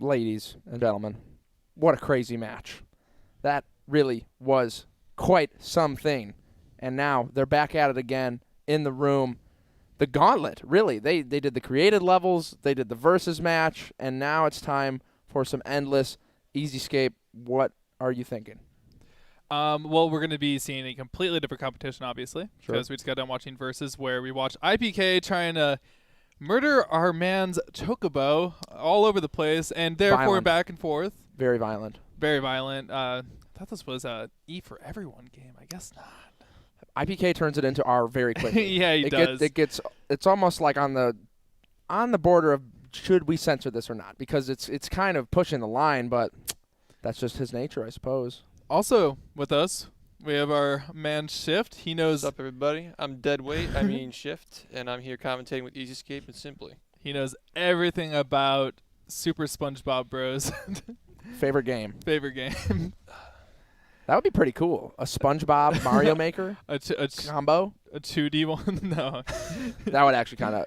ladies and gentlemen, what a crazy match. That really was quite something. And now they're back at it again in the room. The gauntlet, really. They did the created levels, they did the versus match, and now it's time for some endless Easyscape. What are you thinking? Well, we're going to be seeing a completely different competition, obviously, because we just got done watching Versus, where we watched iiPK trying to murder our man's Chocobo all over the place, and therefore Violent. back and forth. Very violent. Very violent. I thought this was a E for everyone game. I guess not. iiPK turns it into R very quickly. Yeah, he does. It's almost like on the border of should we censor this or not, because it's kind of pushing the line, but that's just his nature, I suppose. Also with us, we have our man Shift. He knows. What's up, everybody? I'm Deadweight. I mean Shift, and I'm here commentating with Easyscape and Simply. He knows everything about Super SpongeBob Bros. Favorite game. Favorite game. That would be pretty cool. A SpongeBob Mario Maker a combo. A 2D one? No. That would actually kind of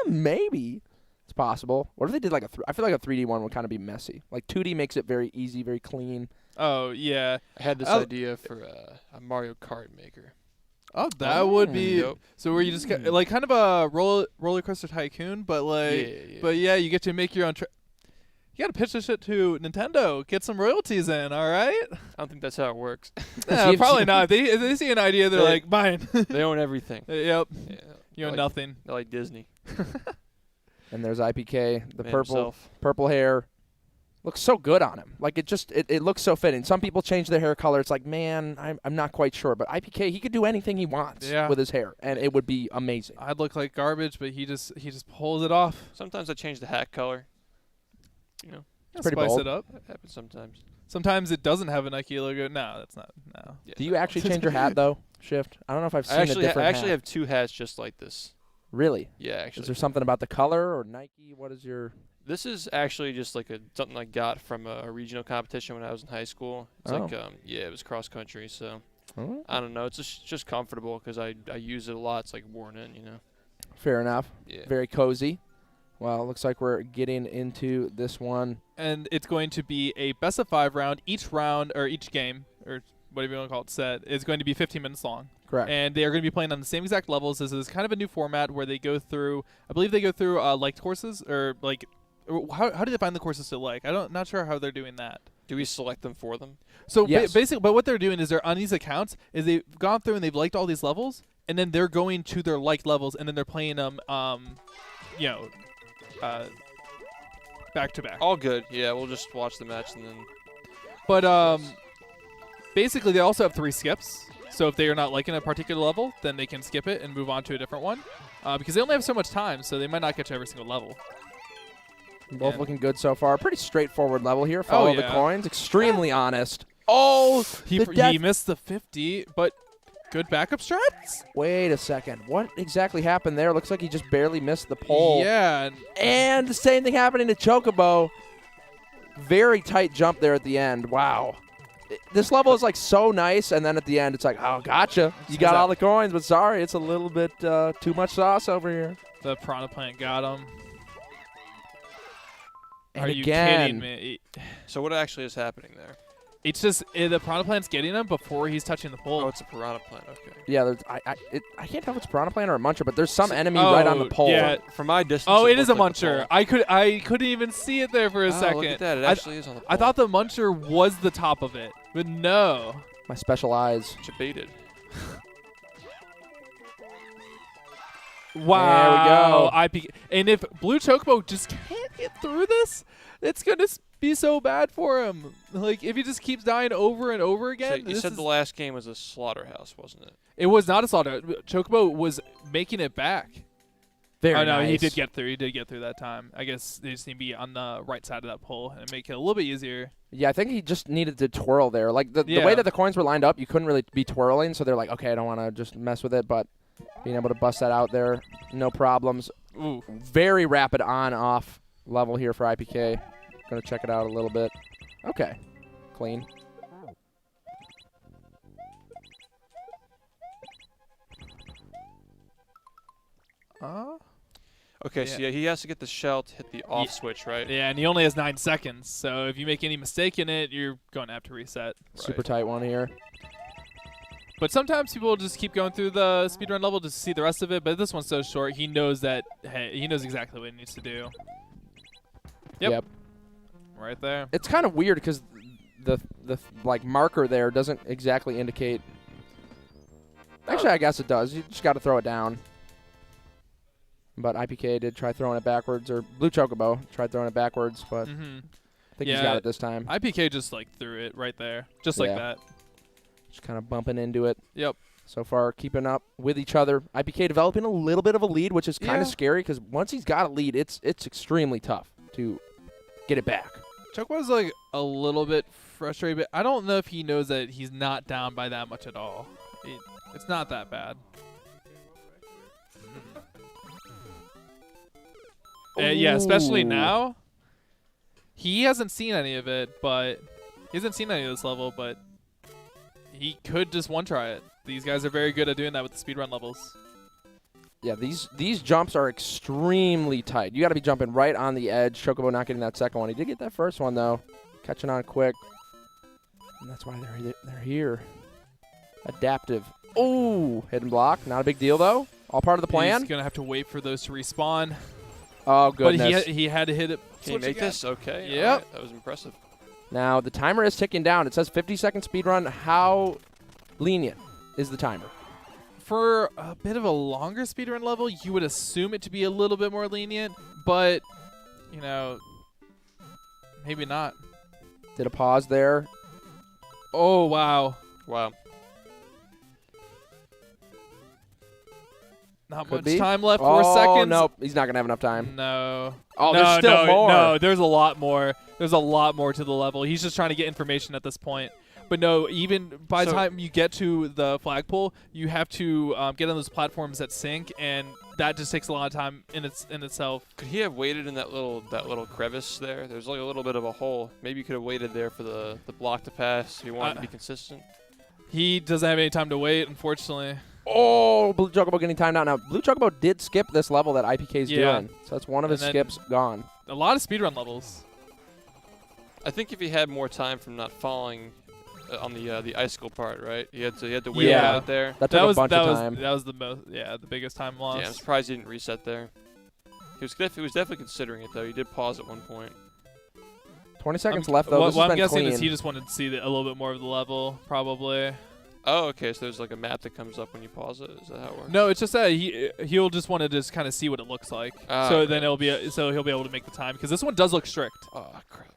maybe it's possible. What if they did like I feel like a 3D one would kind of be messy. Like 2D makes it very easy, very clean. Oh yeah. I had this idea for a Mario Kart Maker. Oh, that would be Yep. so. Where you just got, like kind of a roller coaster tycoon, but you get to make your own. You got to pitch this shit to Nintendo. Get some royalties in, all right? I don't think that's how it works. Probably not. If they see an idea, they're like, mine. They own everything. Yep. Yeah, You own nothing. They're like Disney. And there's iiPK, the Man purple hair. Looks so good on him. Like it looks so fitting. Some people change their hair color. It's like, man, I'm not quite sure. But iiPK, he could do anything he wants with his hair, and it would be amazing. I'd look like garbage, but he just pulls it off. Sometimes I change the hat color. You know, It's pretty spice bold. it up. that happens sometimes. Sometimes it doesn't have a Nike logo. No, that's not. No. Yeah, Do you actually change your hat though, Shift? I don't know if I've seen a different I actually hat. have two hats just like this. Really? Yeah, actually. Is there something about the color or Nike? What is your? This is actually just like something I got from a regional competition when I was in high school. It's like it was cross country, so I don't know. It's just comfortable because I use it a lot. It's like worn in, you know. Fair enough. Yeah. Very cozy. Well, it looks like we're getting into this one. And it's going to be a best of 5 round. Each round or each game or whatever you want to call it, set is going to be 15 minutes long. Correct. And they are going to be playing on the same exact levels. This is kind of a new format where they go through. I believe they go through liked courses or like. How do they find the courses to like? Not sure how they're doing that. Do we select them for them? So Yes. basically, but what they're doing is they're on these accounts is they've gone through and they've liked all these levels, and then they're going to their liked levels, and then they're playing them, back to back. All good. Yeah, we'll just watch the match and then. But basically, they also have 3 skips. So if they are not liking a particular level, then they can skip it and move on to a different one, because they only have so much time, so they might not get to every single level. Both looking good so far. Pretty straightforward level here. Follow the coins. Extremely honest. Oh, he missed the 50, but good backup strats. Wait a second. What exactly happened there? Looks like he just barely missed the pole. Yeah. And the same thing happening to Chocobo. Very tight jump there at the end. Wow. This level is like so nice, and then at the end it's like, oh, gotcha. You got all the coins, but sorry, it's a little bit too much sauce over here. The Piranha Plant got him. And Are again, you kidding me? So what actually is happening there? It's just the Piranha Plant's getting him before he's touching the pole. Oh, it's a Piranha Plant. Okay. Yeah, I can't tell if it's Piranha Plant or a Muncher, but there's some enemy right on the pole. Yeah. From my distance. Oh, it is a looked like Muncher. I couldn't even see it there for a second. Look at that. It actually is on the pole. I thought the Muncher was the top of it, but no. My special eyes. Debated. Wow. There we go. And if BlueChocobo just can't get through this, it's going to be so bad for him. Like, if he just keeps dying over and over again. So you said the last game was a slaughterhouse, wasn't it? It was not a slaughterhouse. Chocobo was making it back. Very no, nice. he did get through. He did get through that time. I guess they just need to be on the right side of that pole and make it a little bit easier. Yeah, I think he just needed to twirl there. Like, the way that the coins were lined up, you couldn't really be twirling, so they're like, okay, I don't want to just mess with it, but being able to bust that out there, no problems. Ooh. Very rapid on-off level here for iiPK. Going to check it out a little bit. Okay. Clean. Okay, so yeah, he has to get the shell to hit the off switch, right? Yeah, and he only has 9 seconds. So if you make any mistake in it, you're going to have to reset. Super tight one here. But sometimes people will just keep going through the speedrun level just to see the rest of it. But this one's so short, he knows that. Hey, he knows exactly what he needs to do. Yep. Right there. It's kind of weird because the like marker there doesn't exactly indicate. Actually, I guess it does. You just got to throw it down. But iiPK did try throwing it backwards, or BlueChocobo tried throwing it backwards, but I think he's got it this time. iiPK just like threw it right there, just like that. Just kind of bumping into it. Yep. So far, keeping up with each other. iiPK developing a little bit of a lead, which is kind of scary because once he's got a lead, it's extremely tough to get it back. Chocobo's like a little bit frustrated, but I don't know if he knows that he's not down by that much at all. It's not that bad. Yeah, especially now. He hasn't seen any of it, but he hasn't seen any of this level, but he could just one-try it. These guys are very good at doing that with the speedrun levels. Yeah, these jumps are extremely tight. You got to be jumping right on the edge. Chocobo not getting that second one. He did get that first one, though. Catching on quick. And that's why they're here. Adaptive. Oh, hidden block. Not a big deal, though. All part of the plan. He's going to have to wait for those to respawn. Oh, goodness. But he had to hit it. Can you make this? Okay. Yep. Right. That was impressive. Now, the timer is ticking down. It says 50-second speedrun. How lenient is the timer? For a bit of a longer speedrun level, you would assume it to be a little bit more lenient, but, you know, maybe not. Did a pause there. Oh, wow. Wow. Not much time left. 4 seconds. Oh, nope. He's not going to have enough time. No. Oh, no, there's still more. No, there's a lot more. There's a lot more to the level. He's just trying to get information at this point. But no, even by the time you get to the flagpole, you have to get on those platforms that sink, and that just takes a lot of time in itself. Could he have waited in that little crevice there? There's like a little bit of a hole. Maybe you could have waited there for the block to pass if you wanted to be consistent. He doesn't have any time to wait, unfortunately. Oh, BlueChocobo getting timed out. Now, BlueChocobo did skip this level that iiPK is doing. So that's one of his skips gone. A lot of speedrun levels. I think if he had more time from not falling on the icicle part, right? He had to wait out there. That took a bunch of time. That was the biggest time loss. Yeah, I'm surprised he didn't reset there. He was definitely considering it, though. He did pause at one point. 20 seconds left, though. What I'm guessing is he just wanted to see a little bit more of the level, probably. Oh, okay. So there's like a map that comes up when you pause it. Is that how it works? No, it's just that he'll just want to just kind of see what it looks like. So then he'll be able to make the time because this one does look strict. Oh crap.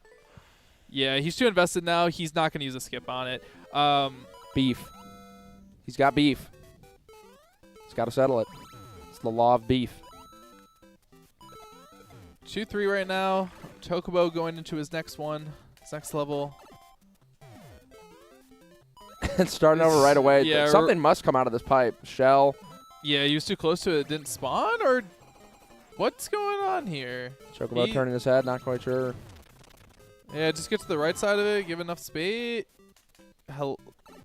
Yeah, he's too invested now. He's not going to use a skip on it. Beef. He's got beef. He's got to settle it. It's the law of beef. 2-3 right now. Chocobo going into his next level. It's starting over right away. Yeah, something must come out of this pipe. Shell. Yeah, he was too close to it. It didn't spawn, or what's going on here? Chocobo turning his head, not quite sure. Yeah, just get to the right side of it. Give enough space.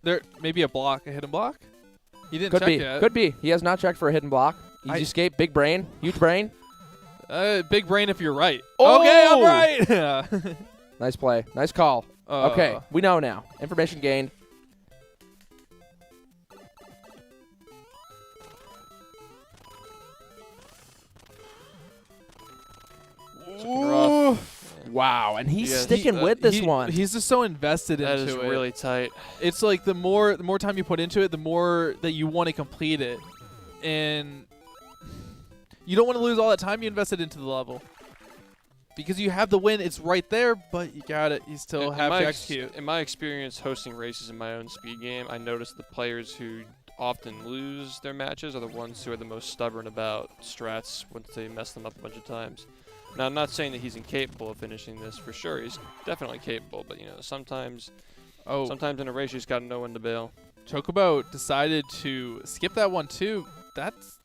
There maybe a hidden block. He didn't check yet. Could be. He has not checked for a hidden block. Easy escape. Big brain. Huge brain. Big brain if you're right. Oh! Okay, I'm right. Nice play. Nice call. Okay, we know now. Information gained. Wow, and he's sticking with this one. He's just so invested into it. That is really tight. It's like the more time you put into it, the more that you want to complete it. And you don't want to lose all that time you invested into the level. Because you have the win, it's right there, but you got it. You still have to execute. In my experience hosting races in my own speed game, I noticed the players who often lose their matches are the ones who are the most stubborn about strats once they mess them up a bunch of times. Now, I'm not saying that he's incapable of finishing this. For sure, he's definitely capable. But, you know, sometimes in a race, you just got to know when to bail. Chocobo decided to skip that one, too. That's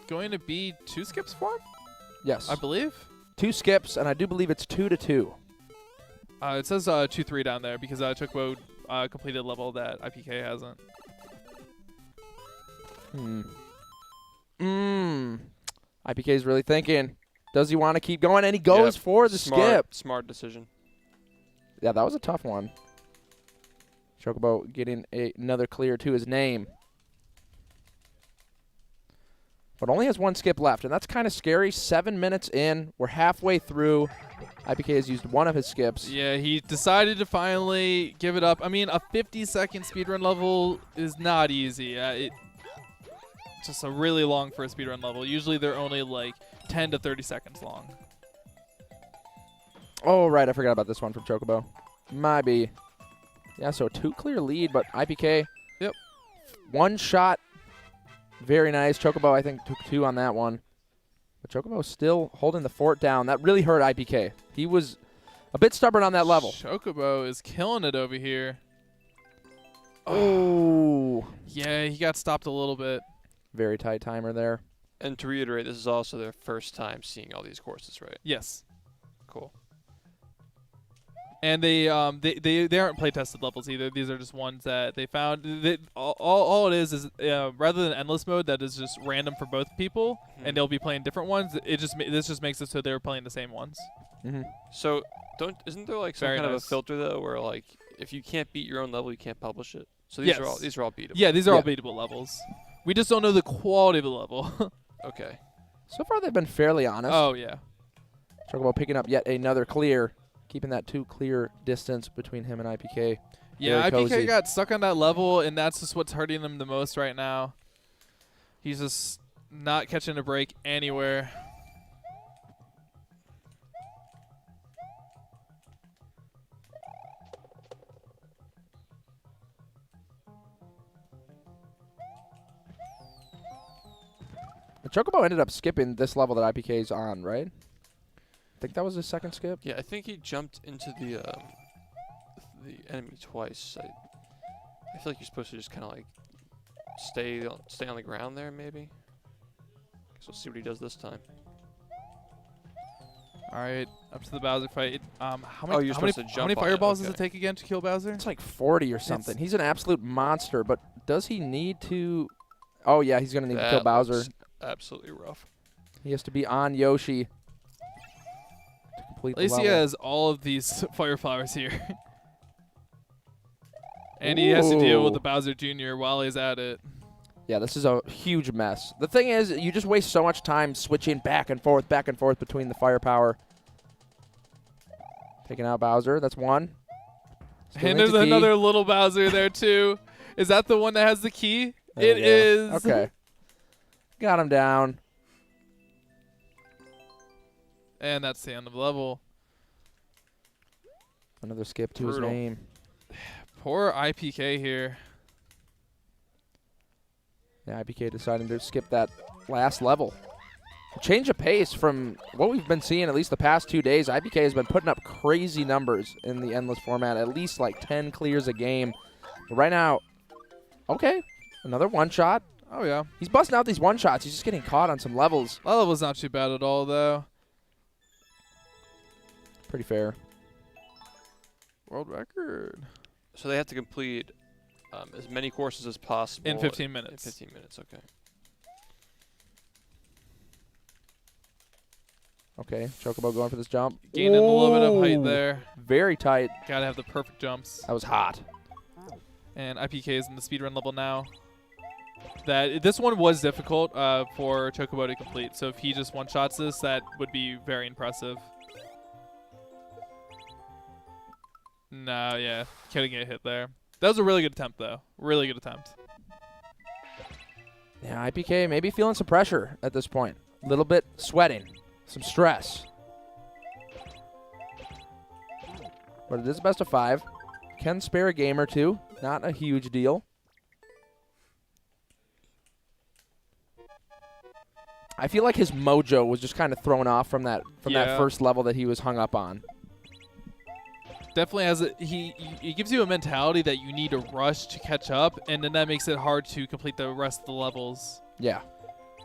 going to be 2 skips for him? Yes. I believe. 2 skips, and I do believe it's 2-2. It says 2-3 down there because Chocobo completed a level that iiPK hasn't. iiPK is really thinking. Does he want to keep going? And he goes for the skip. Smart decision. Yeah, that was a tough one. Chocobo getting another clear to his name. But only has one skip left, and that's kind of scary. 7 minutes in. We're halfway through. iiPK has used one of his skips. Yeah, he decided to finally give it up. I mean, a 50-second speedrun level is not easy. It's just a really long for a speedrun level. Usually they're only like 10 to 30 seconds long. Oh, right. I forgot about this one from Chocobo. Might be. Yeah, so a 2 clear lead, but iiPK. Yep. One shot. Very nice. Chocobo, I think, took 2 on that one. But Chocobo still holding the fort down. That really hurt iiPK. He was a bit stubborn on that level. Chocobo is killing it over here. Oh. Yeah, he got stopped a little bit. Very tight timer there. And to reiterate, this is also their first time seeing all these courses, right? Yes. Cool. And they aren't play tested levels either. These are just ones that they found. All it is rather than endless mode that is just random for both people, and they'll be playing different ones. This just makes it so they're playing the same ones. So isn't there like some kind of a filter though, where like if you can't beat your own level, you can't publish it? So these are all beatable. Yeah, these are all beatable levels. We just don't know the quality of the level. Okay. So far they've been fairly honest. Oh yeah. Chocobo picking up yet another clear. Keeping that 2 clear distance between him and iiPK. Yeah, Very iiPK cozy. got stuck on that level, and that's just what's hurting him the most right now. He's just not catching a break anywhere. The Chocobo ended up skipping this level that iiPK's on, right? I think that was his second skip. Yeah, I think he jumped into the enemy twice. I feel like you're supposed to just kind of like stay on the ground there, maybe. Guess we'll see what he does this time. All right, up to the Bowser fight. How you're supposed to jump how many on it, fireballs okay. does it take again to kill Bowser? It's like 40 or something. He's an absolute monster, but does he need to... Oh, yeah, he's going to need to kill Bowser. Looks absolutely rough. He has to be on Yoshi to complete the At least level. he has all of these fire flowers here. And he has to deal with the Bowser Jr. while he's at it. Yeah, this is a huge mess. The thing is, you just waste so much time switching back and forth between the firepower. Taking out Bowser. That's one. Still And needs there's a key. another little Bowser there, too. Is that the one that has the key? There It we go. is. Okay. Got him down. And that's the end of the level. Another skip to Brutal. his name. Poor iiPK here. Yeah, iiPK deciding to skip that last level. Change of pace from what we've been seeing at least the past 2 days. iiPK has been putting up crazy numbers in the endless format, at least like 10 clears a game. But right now, okay, another one shot. Oh, yeah. He's busting out these one shots. He's just getting caught on some levels. That level's not too bad at all, though. Pretty fair. World record. So they have to complete as many courses as possible. In 15 minutes. In 15 minutes, okay. Okay, Chocobo going for this jump. Gaining a little bit of Ooh. height there. Very tight. Gotta have the perfect jumps. That was hot. And iiPK is in the speedrun level now. This one was difficult for Chocobo to complete, so if he just one-shots this, that would be very impressive. No, yeah, couldn't get hit there. That was a really good attempt, though. Really good attempt. Yeah, iiPK maybe feeling some pressure at this point. A little bit sweating. Some stress. But it is a best of 5. Can spare a game or two. Not a huge deal. I feel like his mojo was just kind of thrown off from that first level that he was hung up on. Definitely has he gives you a mentality that you need to rush to catch up, and then that makes it hard to complete the rest of the levels. Yeah.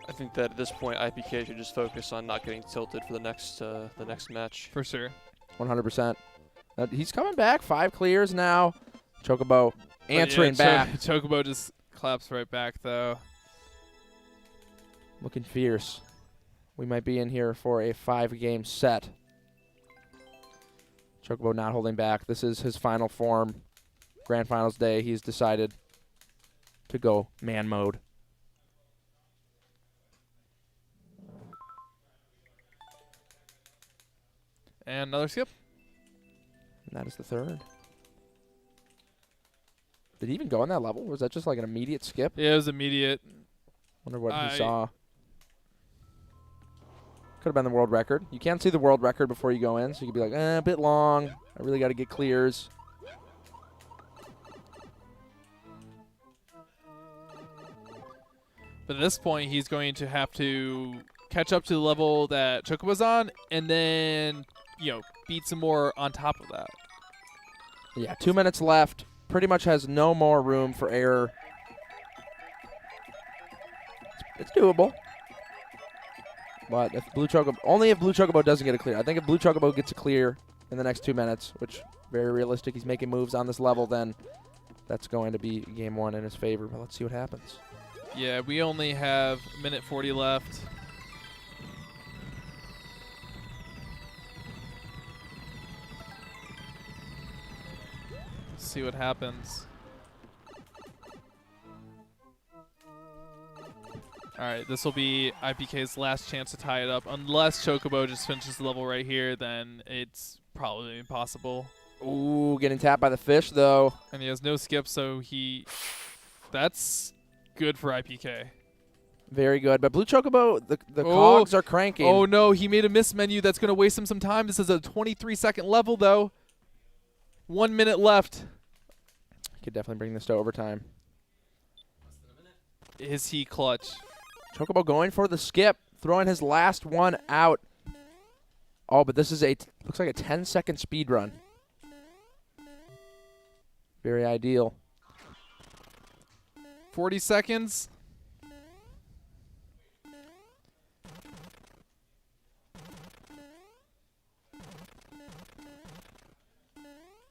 I think that at this point, iiPK should just focus on not getting tilted for the next match. For sure. 100%. He's coming back. 5 clears now. Chocobo answering back. Chocobo just claps right back, though. Looking fierce. we might be in here for a 5-game set. Chocobo not holding back. This is his final form. Grand Finals day, he's decided to go man mode. And another skip. And that is the third. Did he even go on that level? Or was that just like an immediate skip? Yeah, it was immediate. Wonder what he saw. Could have been the world record. You can't see the world record before you go in, so you could be like, a bit long. I really got to get clears. But at this point, he's going to have to catch up to the level that Chocobo's on, and then, beat some more on top of that. Yeah, 2 minutes left. Pretty much has no more room for error. It's doable. But if only if Blue Chocobo doesn't get a clear. I think if Blue Chocobo gets a clear in the next 2 minutes, which very realistic, he's making moves on this level, then that's going to be game 1 in his favor. But let's see what happens. Yeah, we only have a minute 40 left. Let's see what happens. All right, this will be iiPK's last chance to tie it up. Unless Chocobo just finishes the level right here, then it's probably impossible. Ooh, getting tapped by the fish, though. And he has no skip, so that's good for iiPK. Very good. But Blue Chocobo, the cogs are cranking. Oh, no, he made a miss menu that's going to waste him some time. This is a 23-second level, though. 1 minute left. Could definitely bring this to overtime. Is he clutch? Chocobo going for the skip, throwing his last one out. Oh, but this is looks like a 10-second speed run. Very ideal. 40 seconds.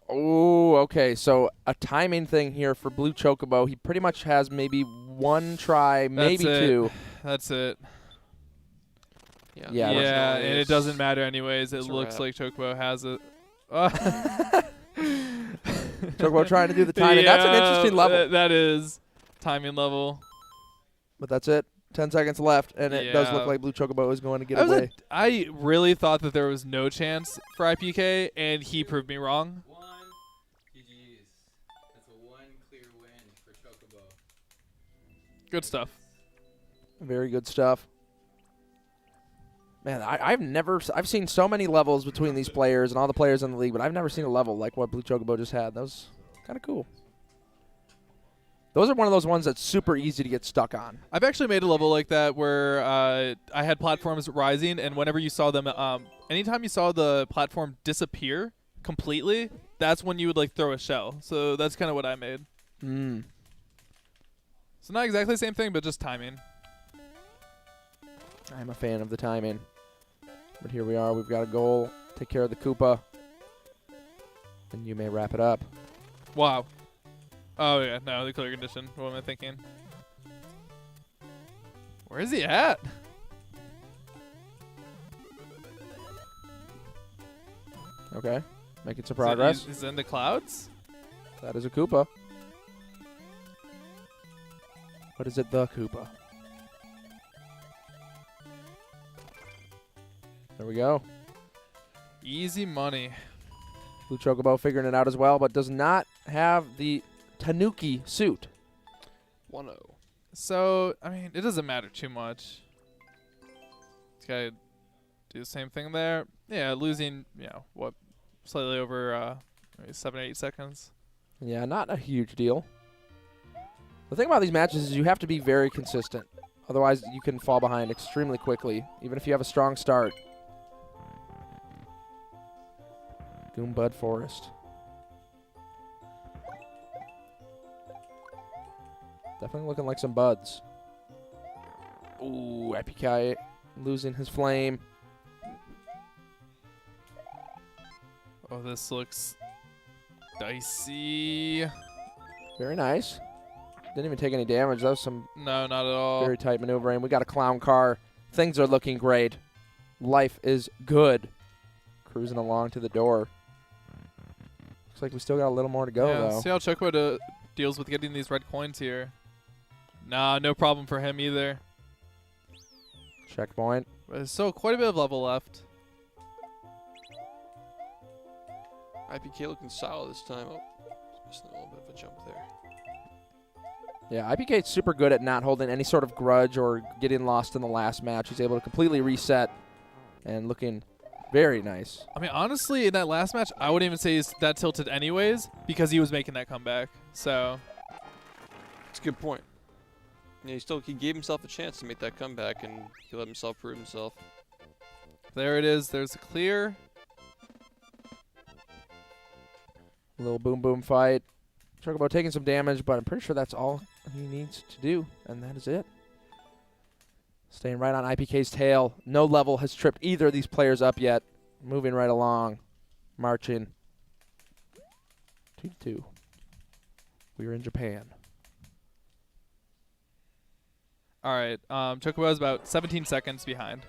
Oh, okay. So a timing thing here for Blue Chocobo. He pretty much has maybe one try, maybe two. That's it. Yeah, and it doesn't matter anyways. It looks like Chocobo has it. Chocobo trying to do the timing. That's an interesting level. That is timing level. But that's it. 10 seconds left, and it does look like Blue Chocobo is going to get away. I really thought that there was no chance for iiPK, and he proved me wrong. GG's. That's a 1 clear win for Chocobo. Good stuff. Very good stuff. Man, I've seen so many levels between these players and all the players in the league, but I've never seen a level like what Blue Chocobo just had. That was kind of cool. Those are one of those ones that's super easy to get stuck on. I've actually made a level like that where I had platforms rising, and whenever you saw them, anytime you saw the platform disappear completely, that's when you would like throw a shell. So that's kind of what I made. So not exactly the same thing, but just timing. I'm a fan of the timing. But here we are. We've got a goal. Take care of the Koopa. And you may wrap it up. Wow. Oh, yeah. No, the clear condition. What am I thinking? Where is he at? Okay. Making some progress. He's in the clouds? That is a Koopa. But is it the Koopa? There we go. Easy money. Blue Chocobo figuring it out as well, but does not have the Tanuki suit. 1-0. So, I mean, it doesn't matter too much. This guy do the same thing there. Yeah, losing, slightly over maybe 7 or 8 seconds. Yeah, not a huge deal. The thing about these matches is you have to be very consistent. Otherwise, you can fall behind extremely quickly, even if you have a strong start. Goombud Forest. Definitely looking like some buds. Ooh, iiPK losing his flame. Oh, this looks dicey. Very nice. Didn't even take any damage. That was some No, not at all. very tight maneuvering. We got a clown car Things are looking great. Life is good. Cruising along to the door. Looks like we still got a little more to go, though. See how Chocobo deals with getting these red coins here. Nah, no problem for him either. Checkpoint. So quite a bit of level left. iiPK looking solid this time. Oh, missing a little bit of a jump there. Yeah, iiPK is super good at not holding any sort of grudge or getting lost in the last match. He's able to completely reset and looking very nice. I mean, honestly, in that last match, I wouldn't even say he's that tilted anyways because he was making that comeback. So It's a good point. Yeah, he gave himself a chance to make that comeback, and he let himself prove himself. there it is. There's a clear. Little boom boom fight. Chocobo taking some damage, but I'm pretty sure that's all he needs to do, and that is it. Staying right on iiPK's tail. No level has tripped either of these players up yet. Moving right along. Marching. 2-2. We are in Japan. All right. Chocobo is about 17 seconds behind.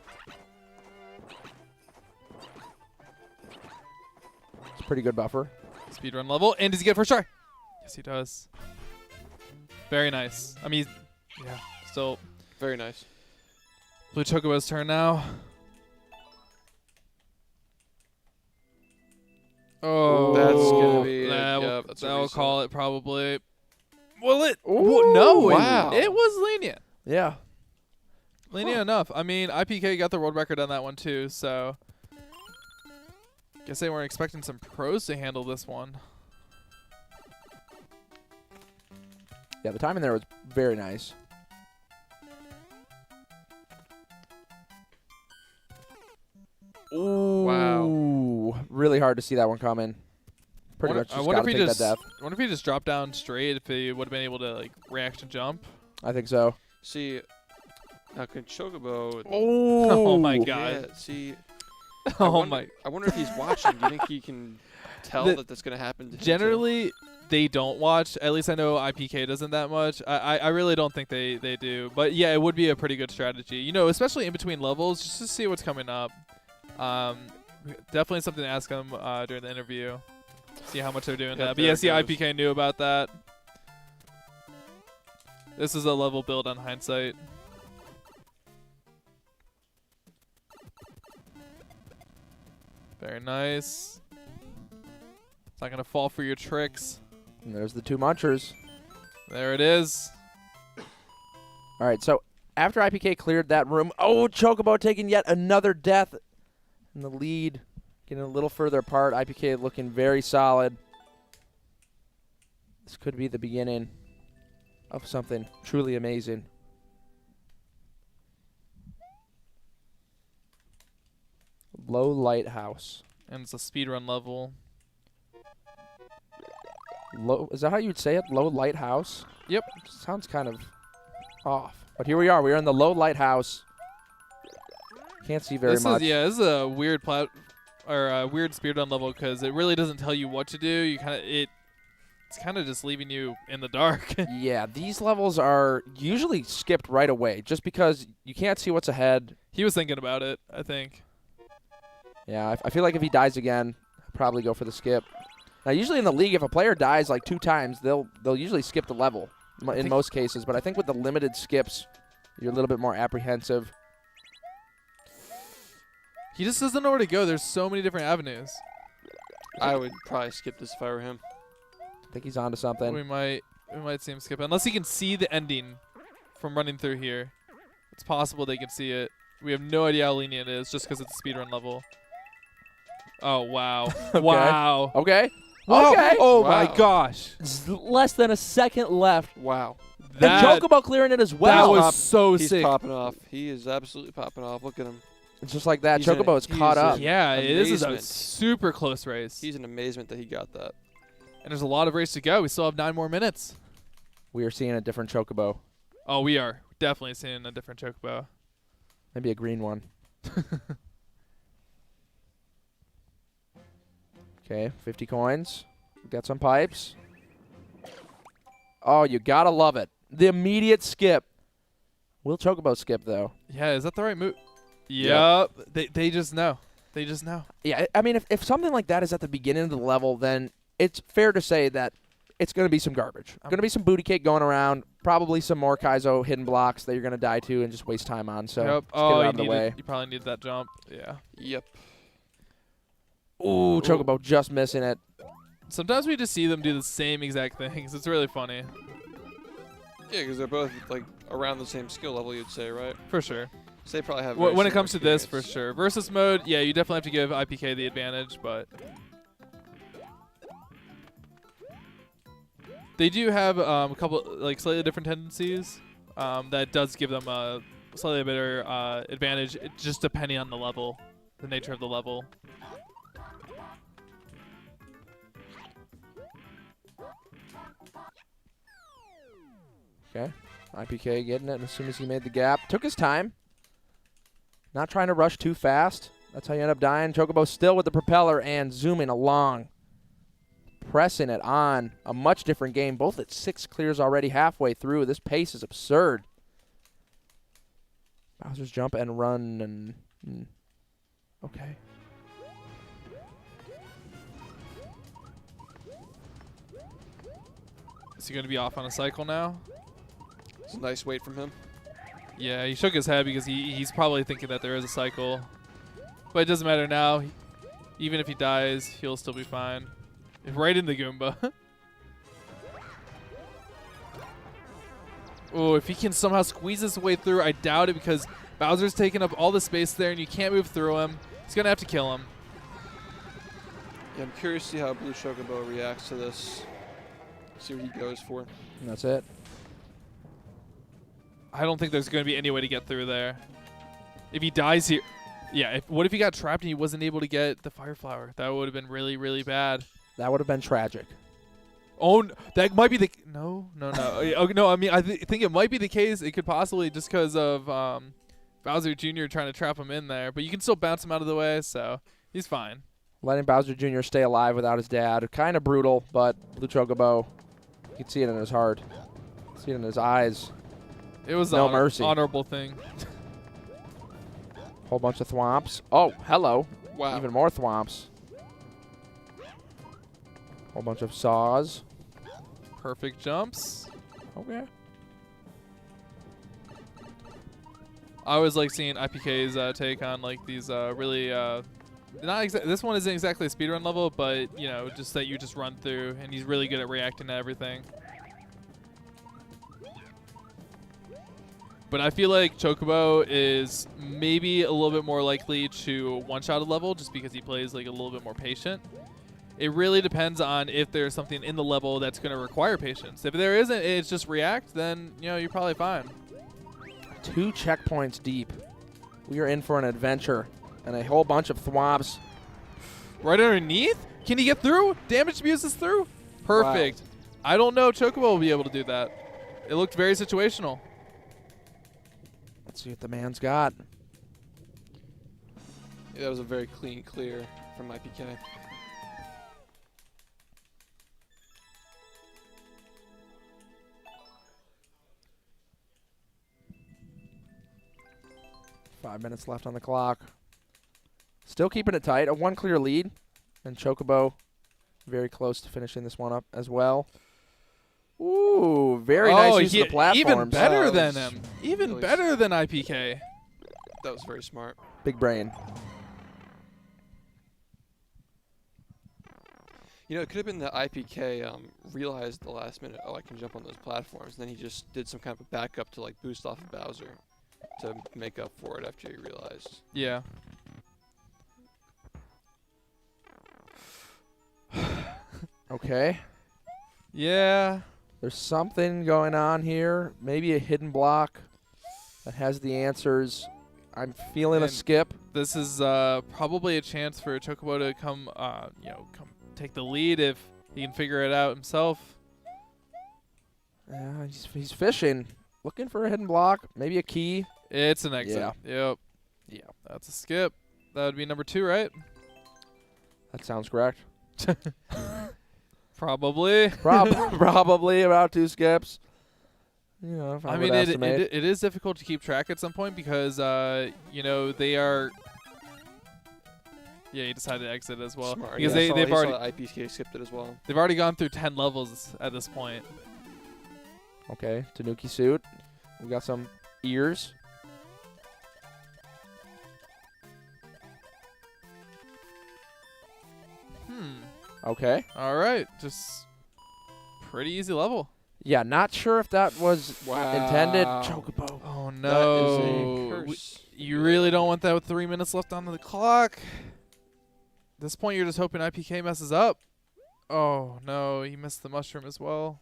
It's a pretty good buffer. Speedrun level. And does he get first try? Yes, he does. Very nice. I mean, yeah, still. Very nice. Blue Chocobo's turn now. Oh, That's gonna be that'll call it probably. Will it? Ooh, No, wow. it was lenient. Yeah. Lenient enough. I mean, iiPK got the world record on that one too, so guess they weren't expecting some pros to handle this one. Yeah, the timing there was very nice. Ooh. Wow. Really hard to see that one coming. Pretty much just gotta take that death. I wonder if he just dropped down straight, if he would have been able to like react and jump. I think so. See, now can Chocobo... Oh my Yeah, god. see... Oh my. I wonder if he's watching. Do you think he can tell that that's going to happen to him too? Generally, they don't watch. At least I know iiPK doesn't that much. I really don't think they do. But yeah, it would be a pretty good strategy. You know, especially in between levels, just to see what's coming up. Definitely something to ask them during the interview. See how much they're doing that. But yeah, see, iiPK knew about that. This is a level build on hindsight. Very nice. It's not going to fall for your tricks. And there's the two munchers. There it is. All right, so after iiPK cleared that room, oh, Chocobo taking yet another death in the lead, getting a little further apart. iiPK looking very solid. This could be the beginning of something truly amazing. Low Lighthouse. And it's a speedrun level. Low, is that how you would say it? Low Lighthouse? Yep. Sounds kind of off. But here we are. We're in the Low Lighthouse. Can't see very much. This is a weird weird speedrun level because it really doesn't tell you what to do. It's kind of just leaving you in the dark. Yeah, these levels are usually skipped right away just because you can't see what's ahead. He was thinking about it, I think. Yeah, I feel like if he dies again, he'll probably go for the skip. Now, usually in the league, if a player dies like 2 times, they'll usually skip the level in most cases. But I think with the limited skips, you're a little bit more apprehensive. He just doesn't know where to go. There's so many different avenues. I would probably skip this if I were him. I think he's onto something. We might see him skip it. Unless he can see the ending from running through here. It's possible they can see it. We have no idea how lenient it is just because it's a speedrun level. Oh, wow. Okay. Wow. Okay. Whoa. Okay. Oh, Wow. my gosh. Less than a second left. Wow. And Chocobo clearing it as well. That was so He's sick. popping off. He is absolutely popping off. Look at him. It's just like that. He's in Chocobo it. is caught He's up. in Yeah, this is a Amazement. super close race. He's in amazement that he got that. And there's a lot of race to go. We still have 9 more minutes. We are seeing a different Chocobo. Oh, we are definitely seeing a different Chocobo. Maybe a green one. Okay, 50 coins. We got some pipes. Oh, you gotta love it. The immediate skip. Will Chocobo skip, though? Yeah, is that the right move? Yep. They just know. They just know. Yeah, I mean, if something like that is at the beginning of the level, then it's fair to say that it's going to be some garbage. Going to be some booty cake going around, probably some more Kaizo hidden blocks that you're going to die to and just waste time on. So yep. just get it out of the way. You probably needed that jump. Yeah. Yep. Ooh, Chocobo just missing it. Sometimes we just see them do the same exact things. It's really funny. Yeah, because they're both like around the same skill level, you'd say, right? For sure. So they probably have. When it comes to this, for sure. Versus mode, yeah, you definitely have to give iiPK the advantage, but they do have a couple like slightly different tendencies that does give them a slightly better advantage, just depending on the level, the nature of the level. Okay, iiPK getting it as soon as he made the gap. Took his time. Not trying to rush too fast. That's how you end up dying. Chocobo still with the propeller and zooming along. Pressing it on. A much different game. Both at 6 clears already halfway through. This pace is absurd. Bowser's jump and run and... Okay. Is he going to be off on a cycle now? It's a nice wait from him. Yeah, he shook his head because he's probably thinking that there is a cycle. But it doesn't matter now. Even if he dies, he'll still be fine. Right in the Goomba. Oh, if he can somehow squeeze his way through, I doubt it because Bowser's taking up all the space there and you can't move through him. He's going to have to kill him. Yeah, I'm curious to see how BlueChocobo reacts to this. See what he goes for. And that's it. I don't think there's going to be any way to get through there. If he dies here... Yeah, what if he got trapped and he wasn't able to get the Fire Flower? That would have been really, really bad. That would have been tragic. Oh, that might be the... No. Okay, no, I mean, I think it might be the case. It could possibly just because of Bowser Jr. trying to trap him in there. But you can still bounce him out of the way, so he's fine. Letting Bowser Jr. stay alive without his dad. Kind of brutal, but BlueChocobo, you can see it in his heart. See it in his eyes. It was no an mercy. Honorable thing. Whole bunch of thwomps. Oh, hello. Wow. Even more thwomps. Whole bunch of saws. Perfect jumps. Okay. I always like seeing iiPK's take on like these really this one isn't exactly a speedrun level, but you know, just that you just run through, and he's really good at reacting to everything. But I feel like Chocobo is maybe a little bit more likely to one-shot a level just because he plays like a little bit more patient. It really depends on if there's something in the level that's going to require patience. If there isn't, it's just react, then you know you're probably fine. 2 checkpoints deep. We are in for an adventure. And a whole bunch of thwomps. Right underneath? Can he get through? Damage abuses through? Perfect. Wow. I don't know if Chocobo will be able to do that. It looked very situational. Let's see what the man's got. Yeah, that was a very clean clear from iiPK. Five minutes left on the clock. Still keeping it tight. A 1 clear lead. And Chocobo very close to finishing this one up as well. Ooh, very nice use of the platforms. Even better than him. Even really better than iiPK. That was very smart. Big brain. You know, it could have been that iiPK realized at the last minute, oh, I can jump on those platforms. And then he just did some kind of a backup to like boost off of Bowser to make up for it after he realized. Yeah. Okay. Yeah. There's something going on here. Maybe a hidden block that has the answers. I'm feeling a And skip. This is probably a chance for Chocobo to come take the lead if he can figure it out himself. Yeah, he's fishing. Looking for a hidden block. Maybe a key. It's an exit. Yeah. Yep. Yeah. That's a skip. That would be number 2, right? That sounds correct. Probably. Probably about 2 skips. You know, if I I mean, would estimate. it is difficult to keep track at some point because, you know, they are. Yeah, he decided to exit as well. Smart. Because Yeah, they've already iiPK skipped it as well. they've already gone through 10 levels at this point. Okay, Tanuki suit. We got some ears. Okay. All right, just pretty easy level. Yeah, not sure if that was intended. Chocobo. Oh That is no! a curse. You really don't want that with 3 minutes left on the clock. At this point, you're just hoping iiPK messes up. Oh no, he missed the mushroom as well.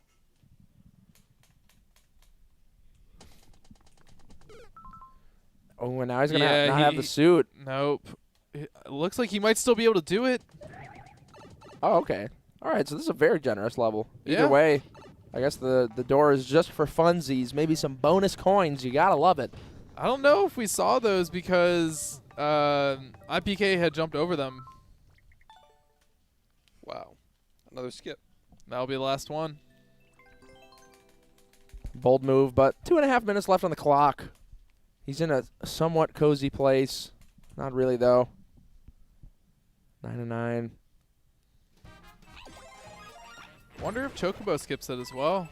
Oh, and now he's gonna Yeah, not have the suit. Nope. It looks like he might still be able to do it. Oh, okay. All right, so this is a very generous level. Either Yeah. way, I guess the door is just for funsies. Maybe some bonus coins. You gotta love it. I don't know if we saw those because iiPK had jumped over them. Wow. Another skip. That'll be the last one. Bold move, but 2.5 minutes left on the clock. He's in a somewhat cozy place. Not really, though. 9-9. Wonder if Chocobo skips it as well.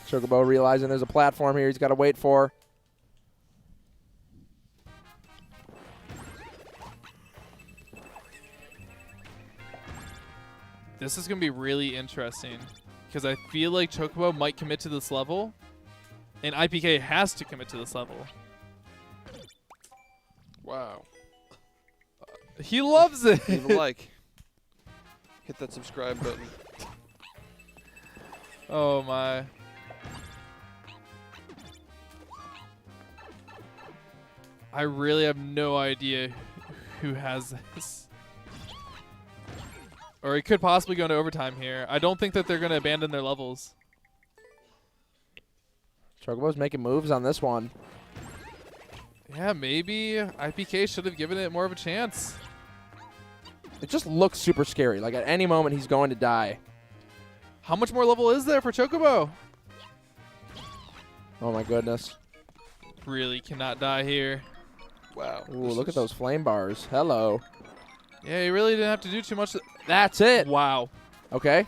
Chocobo realizing there's a platform here he's got to wait for. This is going to be really interesting because I feel like Chocobo might commit to this level, and iiPK has to commit to this level. Wow. He loves it. Leave a like. Hit that subscribe button. Oh my. I really have no idea who has this. Or it could possibly go into overtime here. I don't think that they're going to abandon their levels. Chocobo's making moves on this one. Yeah, maybe iiPK should have given it more of a chance. It just looks super scary. Like at any moment he's going to die. How much more level is there for Chocobo? Oh my goodness. Really cannot die here. Wow. Ooh, look at those flame bars. Hello. Yeah, he really didn't have to do too much. That's it. Wow. Okay.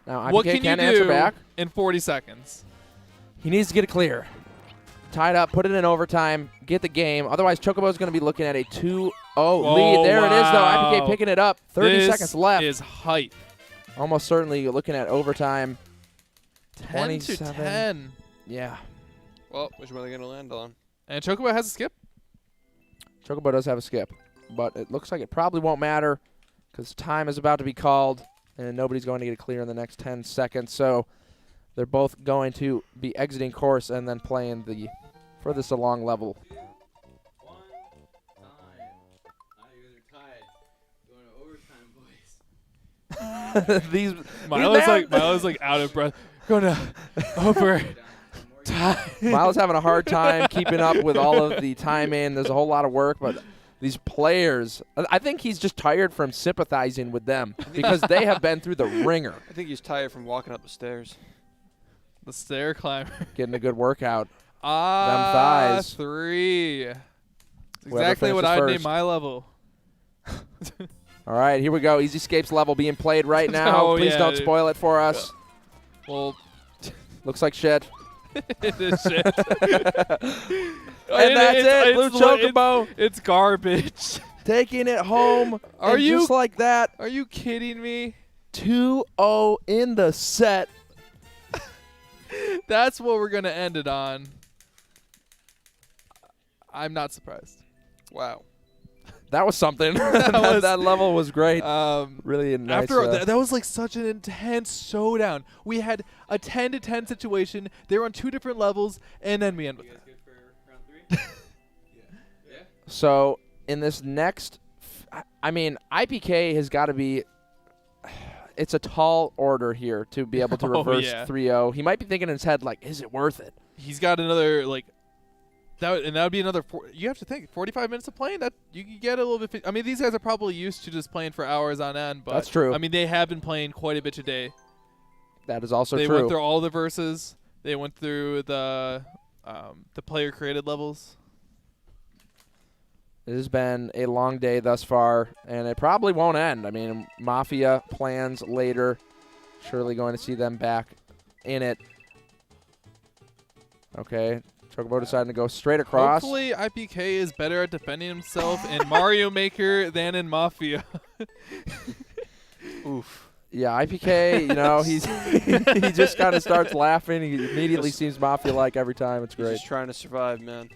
Now What IPK can can't you answer do back. in 40 seconds? He needs to get it clear. Tie it up, put it in overtime, get the game. Otherwise, Chocobo's going to be looking at a 2-0 lead. There it is, though. wow. IPK picking it up. 30 seconds left. This is hype. Almost certainly looking at overtime. 10 to 10. Yeah. Well, which one are they going to land on? And Chocobo has a skip. Chocobo does have a skip, but it looks like it probably won't matter because time is about to be called, and nobody's going to get it clear in the next 10 seconds. So they're both going to be exiting course and then playing the furthest along level. 2, 1, time. You guys are tied. Going to overtime, boys. These Milo's like out of breath. Going to over time. Milo's having a hard time keeping up with all of the timing. There's a whole lot of work, but these players, I think he's just tired from sympathizing with them because they have been through the ringer. I think he's tired from walking up the stairs. The stair climber. Getting a good workout. Thighs. thighs. 3. That's Whoever exactly what finishes I'd name first. my level. All right, here we go. Easy Escapes level being played right now. Oh, Please yeah, don't dude. spoil it for us. Well, Looks like shit. it is shit. And that's it. Blue Chocobo It's garbage. taking it home. Are and you- just like that? Are you kidding me? 2-0 in the set. That's what we're going to end it on. I'm not surprised. Wow. That was something. was- that level was great. Um, Really nice. After that was like such an intense showdown. We had a 10 to 10 situation. They were on 2 different levels, and then we end with You that. guys good for round 3? Yeah. So in this next, I mean, IPK has got to be. It's a tall order here to be able to Oh, reverse yeah. 3-0. He might be thinking in his head like, "Is it worth it?" He's got another like That would be another. You have to think 45 minutes of playing. That you can get a little bit. I mean, these guys are probably used to just playing for hours on end. But that's true. I mean, they have been playing quite a bit today. That is also they true. They went through all the verses. They went through the player created levels. It has been a long day thus far, and it probably won't end. I mean, Mafia plans later. Surely going to see them back in it. Okay, Chocobo deciding to go straight across. Hopefully, iiPK is better at defending himself in Mario Maker than in Mafia. Oof. Yeah, iiPK, you know, he just kind of starts laughing. He immediately seems Mafia-like every time. It's great. He's just trying to survive, man.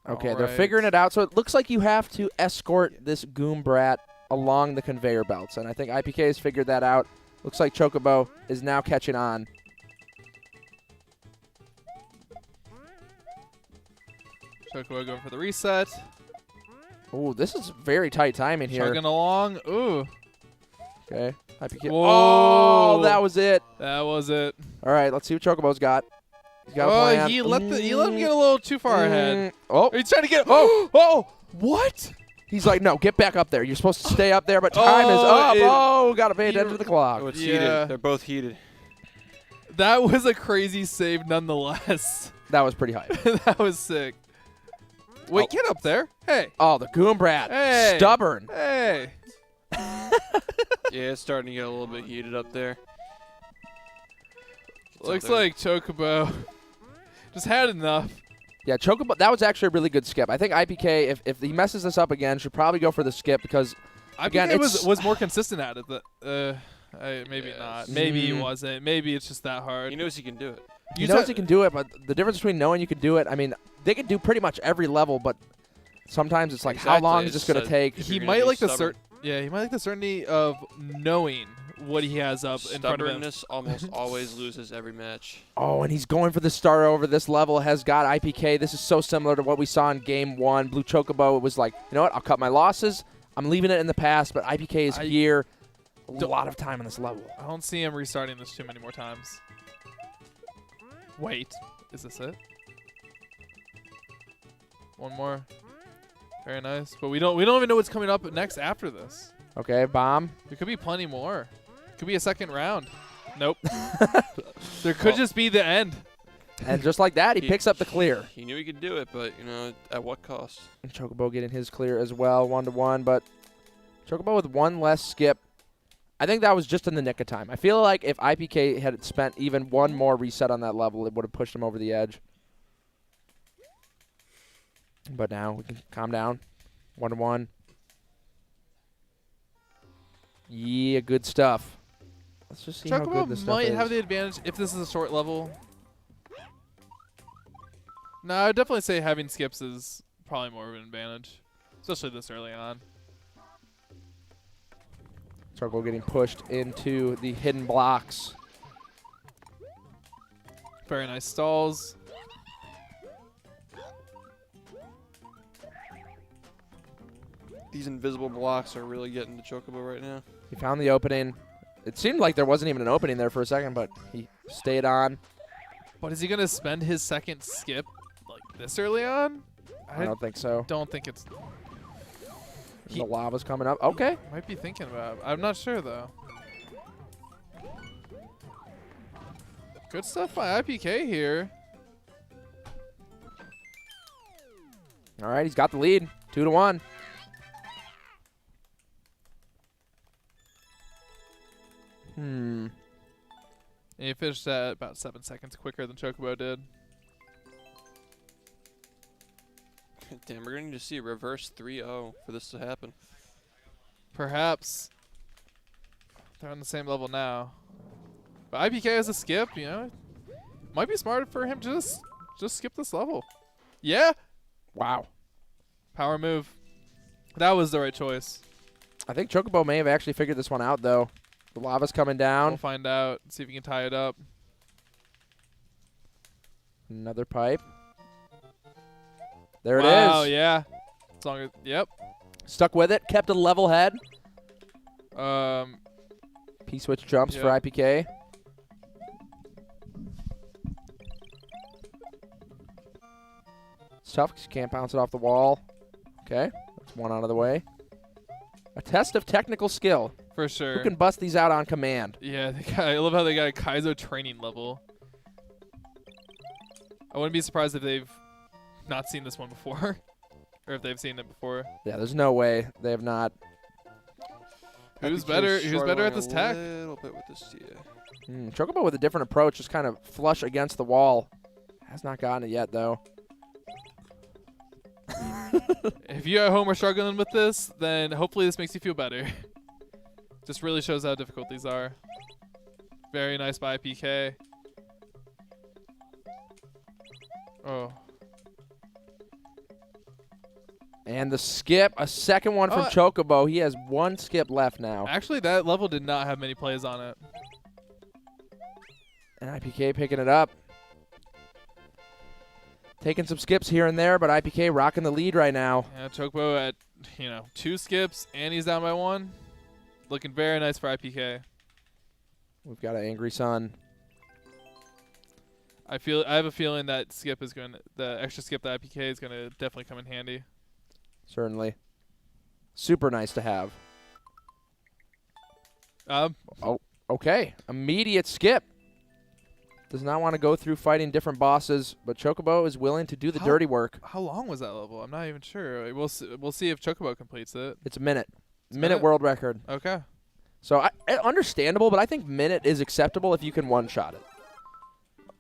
Okay, they're figuring it out. So it looks like you have to escort this Goom Brat along the conveyor belts. And I think iiPK has figured that out. Looks like Chocobo is now catching on. Chocobo going for the reset. Ooh, this is very tight timing here. Chugging along. Ooh. Okay. iiPK. Whoa. Oh, that was it. That was it. All right, let's see what Chocobo's got. He's got a plan. He let him get a little too far ahead. Oh. He's trying to get. Oh. What? He's like, no, get back up there. You're supposed to stay up there, but time is up. Got to pay attention to the clock. Oh, it's heated. They're both heated. That was a crazy save nonetheless. That was pretty hype. That was sick. Wait, get up there. Hey. Oh, the Goom Brat. Hey. Stubborn. Hey. Yeah, it's starting to get a little bit heated up there. Looks like Chocobo just had enough. Yeah, Chocobo, that was actually a really good skip. I think iiPK, if he messes this up again, should probably go for the skip because, again, iiPK was more consistent at it. Maybe not. Maybe he wasn't. Maybe it's just that hard. He knows he can do it. He knows he can do it, but the difference between knowing you can do it, I mean, they can do pretty much every level, but sometimes it's like, how long is this going to take? He might like the he might like the certainty of knowing what he has up in front of him. Stubbornness almost always loses every match. Oh, and he's going for the star over this level, has got iiPK. This is so similar to what we saw in Game 1. BlueChocobo, it was like, you know what, I'll cut my losses. I'm leaving it in the past, but iiPK is here. A lot of time on this level. I don't see him restarting this too many more times. Wait, is this it? One more. Very nice. But we don't even know what's coming up next after this. Okay, bomb. There could be plenty more. Could be a second round. Nope. There could just be the end. And just like that, he picks up the clear. He knew he could do it, but, you know, at what cost? And Chocobo getting his clear as well, 1-1. But Chocobo with one less skip. I think that was just in the nick of time. I feel like if iiPK had spent even one more reset on that level, it would have pushed him over the edge. But now we can calm down. 1-1. Yeah, good stuff. Let's just see how good this stuff is. Chocobo might have the advantage if this is a short level. No, I would definitely say having skips is probably more of an advantage, especially this early on. Chocobo getting pushed into the hidden blocks. Very nice stalls. These invisible blocks are really getting to Chocobo right now. He found the opening. It seemed like there wasn't even an opening there for a second, but he stayed on. But is he going to spend his second skip like this early on? I don't think so. Don't think it's... The lava's coming up. Okay. Might be thinking about it. I'm not sure, though. Good stuff by iiPK here. All right, he's got the lead. 2-1. And he finished that about 7 seconds quicker than Chocobo did. Damn, we're going to need to see a reverse 3-0 for this to happen. Perhaps. They're on the same level now. But iiPK has a skip, you know. Might be smart for him to just skip this level. Yeah. Wow. Power move. That was the right choice. I think Chocobo may have actually figured this one out, though. The lava's coming down. We'll find out. See if he can tie it up. Another pipe. There it is. Wow, yeah. As long as, yep. Stuck with it. Kept a level head. P-switch jumps for Yep. iPK. It's tough because you can't bounce it off the wall. Okay, that's one out of the way. A test of technical skill. For sure. Who can bust these out on command? Yeah, I love how they got a Kaizo training level. I wouldn't be surprised if they've not seen this one before. Or if they've seen it before. Yeah, there's no way they have not. Who's IPK better? Who's better at struggling this a tech? little bit with this, yeah. Chocobo with a different approach, just kind of flush against the wall. Has not gotten it yet, though. If you at home are struggling with this, then hopefully this makes you feel better. Just really shows how difficult these are. Very nice by PK. Oh. And the skip, a second one from Chocobo. He has one skip left now. Actually, that level did not have many plays on it. And IPK picking it up. Taking some skips here and there, but IPK rocking the lead right now. Yeah, Chocobo at 2 skips, and he's down by 1. Looking very nice for IPK. We've got an angry son. I have a feeling that the extra skip that IPK is gonna definitely come in handy. Certainly. Super nice to have. Okay. Immediate skip. Does not want to go through fighting different bosses, but Chocobo is willing to do the dirty work. How long was that level? I'm not even sure. We'll see if Chocobo completes it. It's a minute. It's a Minute world record. Okay. So understandable, but I think minute is acceptable if you can one-shot it.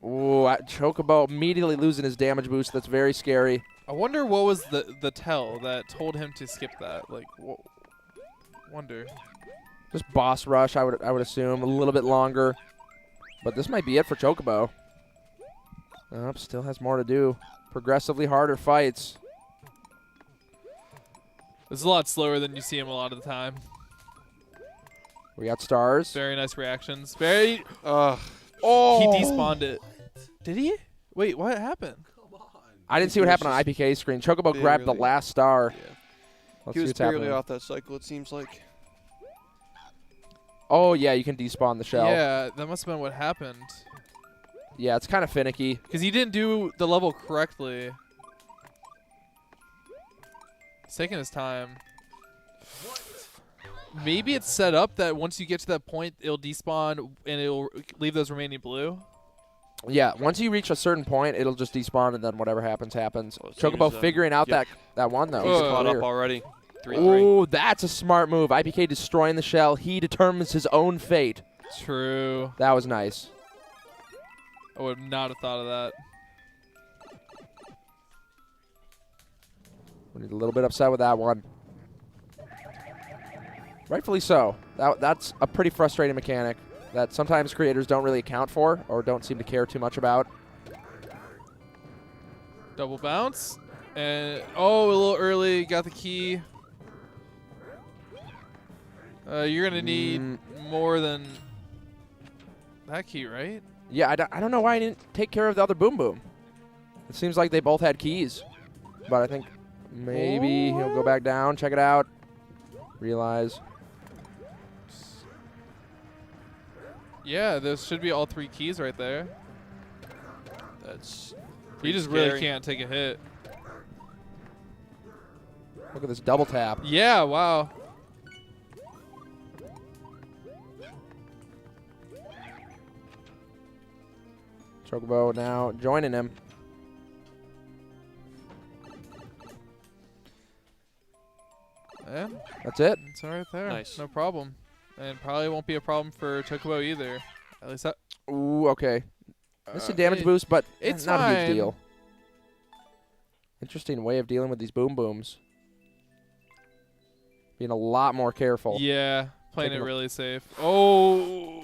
Ooh, Chocobo immediately losing his damage boost. That's very scary. I wonder what was the tell that told him to skip that. Like, wonder. Just boss rush, I would assume. A little bit longer. But this might be it for Chocobo. Still has more to do. Progressively harder fights. This is a lot slower than you see him a lot of the time. We got stars. Very nice reactions. Very. Oh. He despawned it. Did he? Wait, what happened? I didn't see what happened on IPK's screen. Chocobo grabbed the last star. Yeah. Let's He see was what's barely happening. off that cycle, it seems like. Oh, yeah, you can despawn the shell. Yeah, that must have been what happened. Yeah, it's kind of finicky. Because he didn't do the level correctly. He's taking his time. Maybe it's set up that once you get to that point, it'll despawn and it'll leave those remaining blue. Yeah, once you reach a certain point, it'll just despawn, and then whatever happens, happens. Well, it Chocobo seems, figuring out yep. that one, though. He's Oh. caught up Clear. already. 3-3. Ooh, that's a smart move. IPK destroying the shell. He determines his own fate. True. That was nice. I would not have thought of that. We're a little bit upset with that one. Rightfully so. That's a pretty frustrating mechanic that sometimes creators don't really account for or don't seem to care too much about. Double bounce. And, a little early. Got the key. You're going to need more than that key, right? Yeah, I don't know why I didn't take care of the other Boom Boom. It seems like they both had keys. But I think maybe he'll go back down, check it out, realize. Yeah, there should be all 3 keys right there. That's You just scary. really can't take a hit. Look at this double tap. Yeah, wow. Chocobo now joining him. Yeah, That's it. it's all right there. Nice. No problem. And probably won't be a problem for Chocobo either. At least that. Ooh, okay. Missed a damage boost, but it's not a fine. huge deal. Interesting way of dealing with these Boom Booms. Being a lot more careful. Yeah, playing Taking it a- really safe. Oh.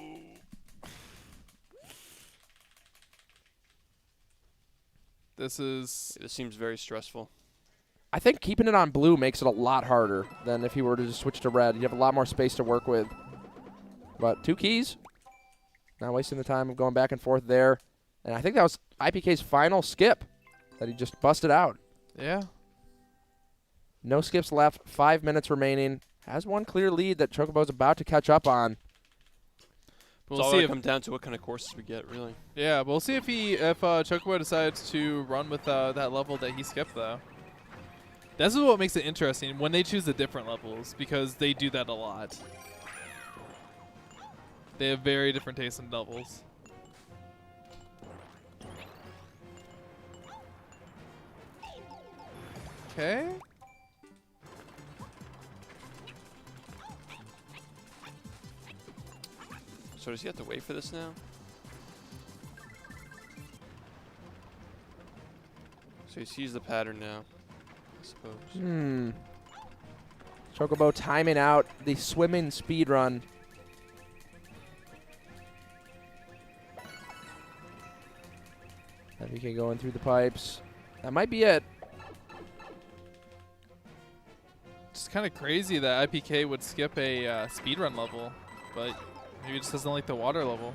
This seems very stressful. I think keeping it on blue makes it a lot harder than if you were to just switch to red. You have a lot more space to work with. But 2 keys. Not wasting the time of going back and forth there. And I think that was IPK's final skip that he just busted out. yeah. No skips left. 5 minutes remaining. Has one clear lead that Chocobo's about to catch up on. We'll it's all see gonna if come down to what kind of courses we get, really. yeah, we'll see if Chocobo decides to run with that level that he skipped though. This is what makes it interesting when they choose the different levels, because they do that a lot. They have very different tastes in levels. Okay. So does he have to wait for this now? So he sees the pattern now, I suppose. Chocobo timing out the swimming speed run. iiPK going through the pipes. That might be it. It's kind of crazy that iiPK would skip a speedrun level, but maybe it just doesn't like the water level.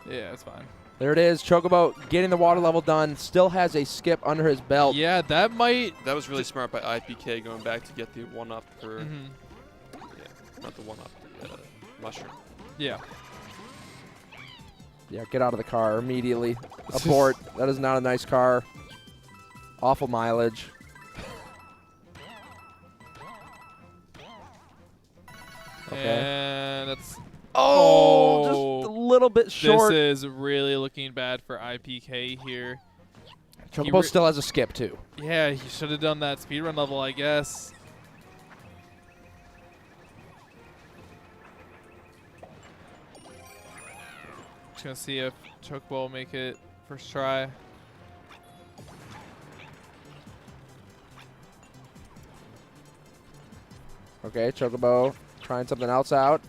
Yeah, it's fine. There it is. Chocobo getting the water level done. Still has a skip under his belt. Yeah, that might. That was really smart by iiPK going back to get the 1-up for. Mm-hmm. Yeah, not the 1-up, the mushroom. Yeah. Yeah, get out of the car immediately. Abort. That is not a nice car. Awful mileage. Okay. And that's. Oh, just a little bit short. This is really looking bad for iiPK here. Chocobo still has a skip, too. Yeah, he should have done that speedrun level, I guess. Just gonna see if Chocobo will make it first try. Okay, Chocobo trying something else out.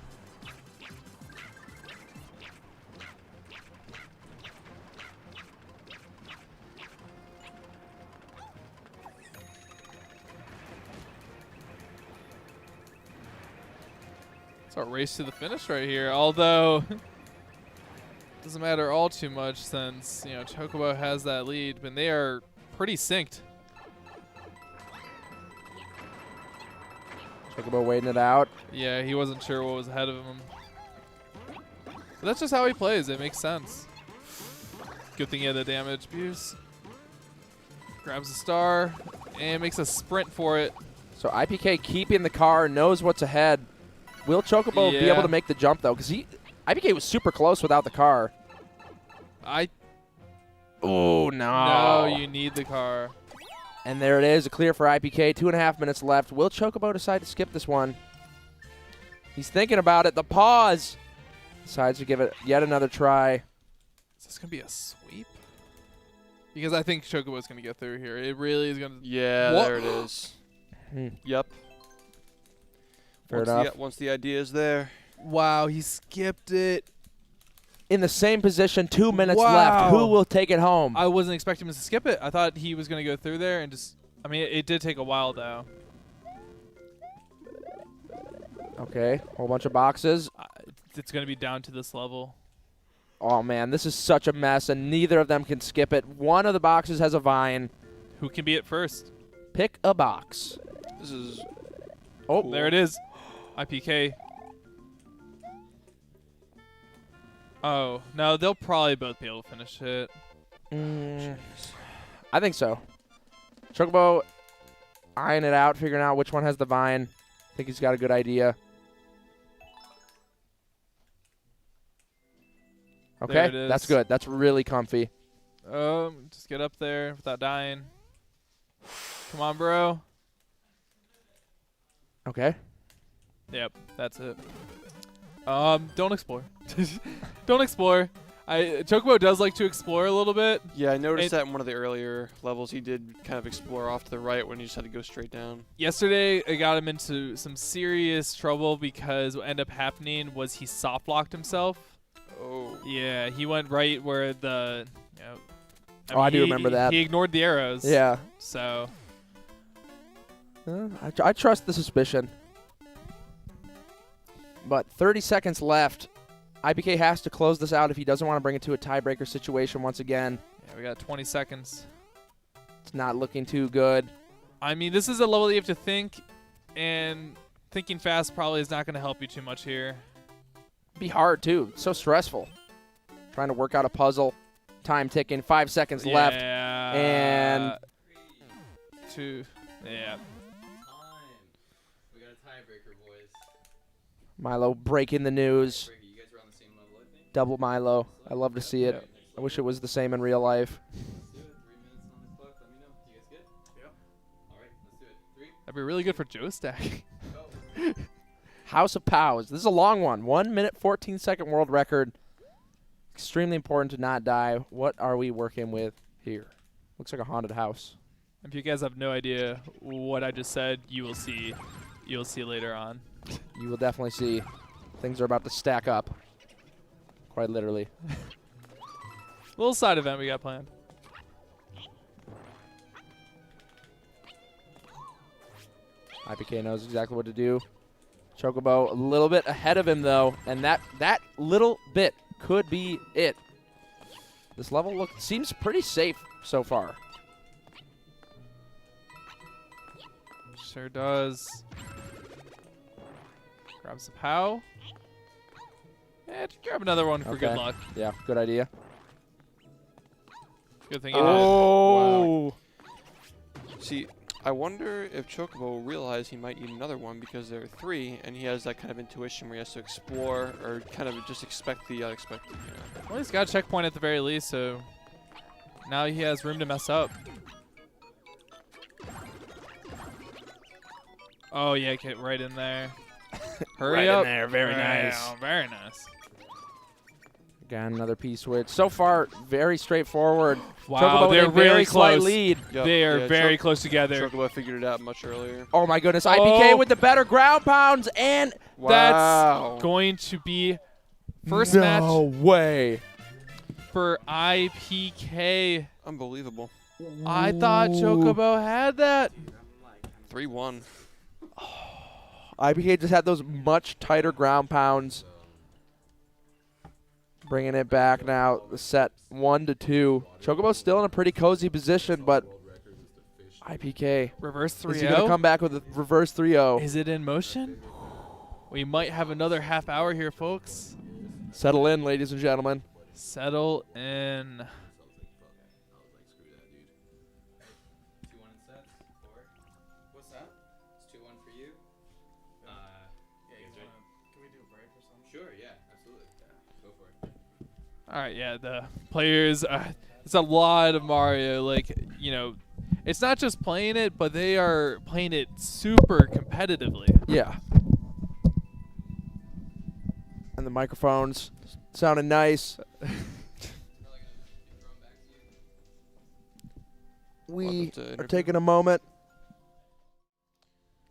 It's a race to the finish right here, although doesn't matter all too much since, you know, Chocobo has that lead, but they are pretty synced. Chocobo waiting it out. Yeah, he wasn't sure what was ahead of him. But that's just how he plays. It makes sense. Good thing he had the damage abuse. Grabs the star and makes a sprint for it. So iiPK keeping the car, knows what's ahead. Will Chocobo be able Yeah. to make the jump, though? Because iiPK was super close without the car. Oh, no. No, you need the car. And there it is, a clear for iiPK. 2.5 minutes left. Will Chocobo decide to skip this one? He's thinking about it. The pause. Decides to give it yet another try. Is this going to be a sweep? Because I think Chocobo's going to get through here. It really is going to. Yeah, What? there it is. Yep. Fair enough. Once the idea is there. Wow, he skipped it. In the same position, 2 minutes Wow. left. Who will take it home? I wasn't expecting him to skip it. I thought he was going to go through there and just. I mean, it did take a while, though. Okay, whole bunch of boxes. It's going to be down to this level. Oh, man, this is such a mess, and neither of them can skip it. One of the boxes has a vine. Who can be it first? Pick a box. This is. Oh, cool. There it is. iiPK. Oh, no, they'll probably both be able to finish it. I think so. Chocobo eyeing it out, figuring out which one has the vine. I think he's got a good idea. Okay, There it is. that's good. That's really comfy. Just get up there without dying. Come on, bro. Okay. Yep, that's it. Don't explore. Don't explore. Chocobo does like to explore a little bit. Yeah, I noticed that in one of the earlier levels. He did kind of explore off to the right when he just had to go straight down. Yesterday, it got him into some serious trouble because what ended up happening was he soft locked himself. Oh. Yeah, he went right where the. You know, I do remember that. He ignored the arrows. Yeah. So. I trust the suspicion. But 30 seconds left. iiPK has to close this out if he doesn't want to bring it to a tiebreaker situation once again. Yeah, we got 20 seconds. It's not looking too good. I mean, this is a level that you have to think, and thinking fast probably is not going to help you too much here. be hard, too. So stressful. Trying to work out a puzzle. Time ticking. 5 seconds left. And 2. Yeah. Time. We got a tiebreaker, boys. Milo breaking the news. Tiebreaker. You guys are on the same level, I think. Double Milo. I love to see it. Yep. I wish it was the same in real life. Let's do it. 3 minutes on the clock. Let me know. You guys good? Yep. All right, let's do it. 3. That'd be really good for Joe Stack. Go. House of Pows. This is a long one. 1 minute, 14-second world record. Extremely important to not die. What are we working with here? Looks like a haunted house. If you guys have no idea what I just said, you will see. You'll see later on. You will definitely see things are about to stack up. Quite literally. Little side event we got planned. iiPK knows exactly what to do. Chocobo a little bit ahead of him, though, and that little bit could be it. This level seems pretty safe so far. Sure does. Grabs the POW. Grab another one for good luck. Yeah, good idea. Good thing. Oh! Wow. See, I wonder if Chocobo will realize he might need another one because there are 3, and he has that kind of intuition where he has to explore or kind of just expect the unexpected. You know? Well, he's got a checkpoint at the very least, so now he has room to mess up. Oh yeah, get right in there. Hurry Right up. in there, very nice. Wow, very nice. Again, another P-switch. So far, very straightforward. Wow, Chocobo with they're a very really slight close. lead. Yep, They are yeah, very close together. Chocobo figured it out much earlier. Oh my goodness, iiPK Oh. with the better ground pounds and Wow. That's going to be first no match way. for iiPK. Unbelievable. I thought Chocobo had that. 3-1. iiPK just had those much tighter ground pounds. Bringing it back now, the set 1-2. Chocobo's still in a pretty cozy position, but iiPK, Reverse is he going to 3-0. come back with a reverse 3-0? Is it in motion? We might have another half hour here, folks. Settle in, ladies and gentlemen. Settle in. 2-1 in sets. 4. What's that? It's 2-1 for you. Can we do a break or something? Sure, yeah, absolutely. Yeah, go for it. All right, yeah, the players, it's a lot of Mario. Like, you know, it's not just playing it, but they are playing it super competitively. Yeah. And the microphones sounding nice. We Welcome to are interview. taking a moment.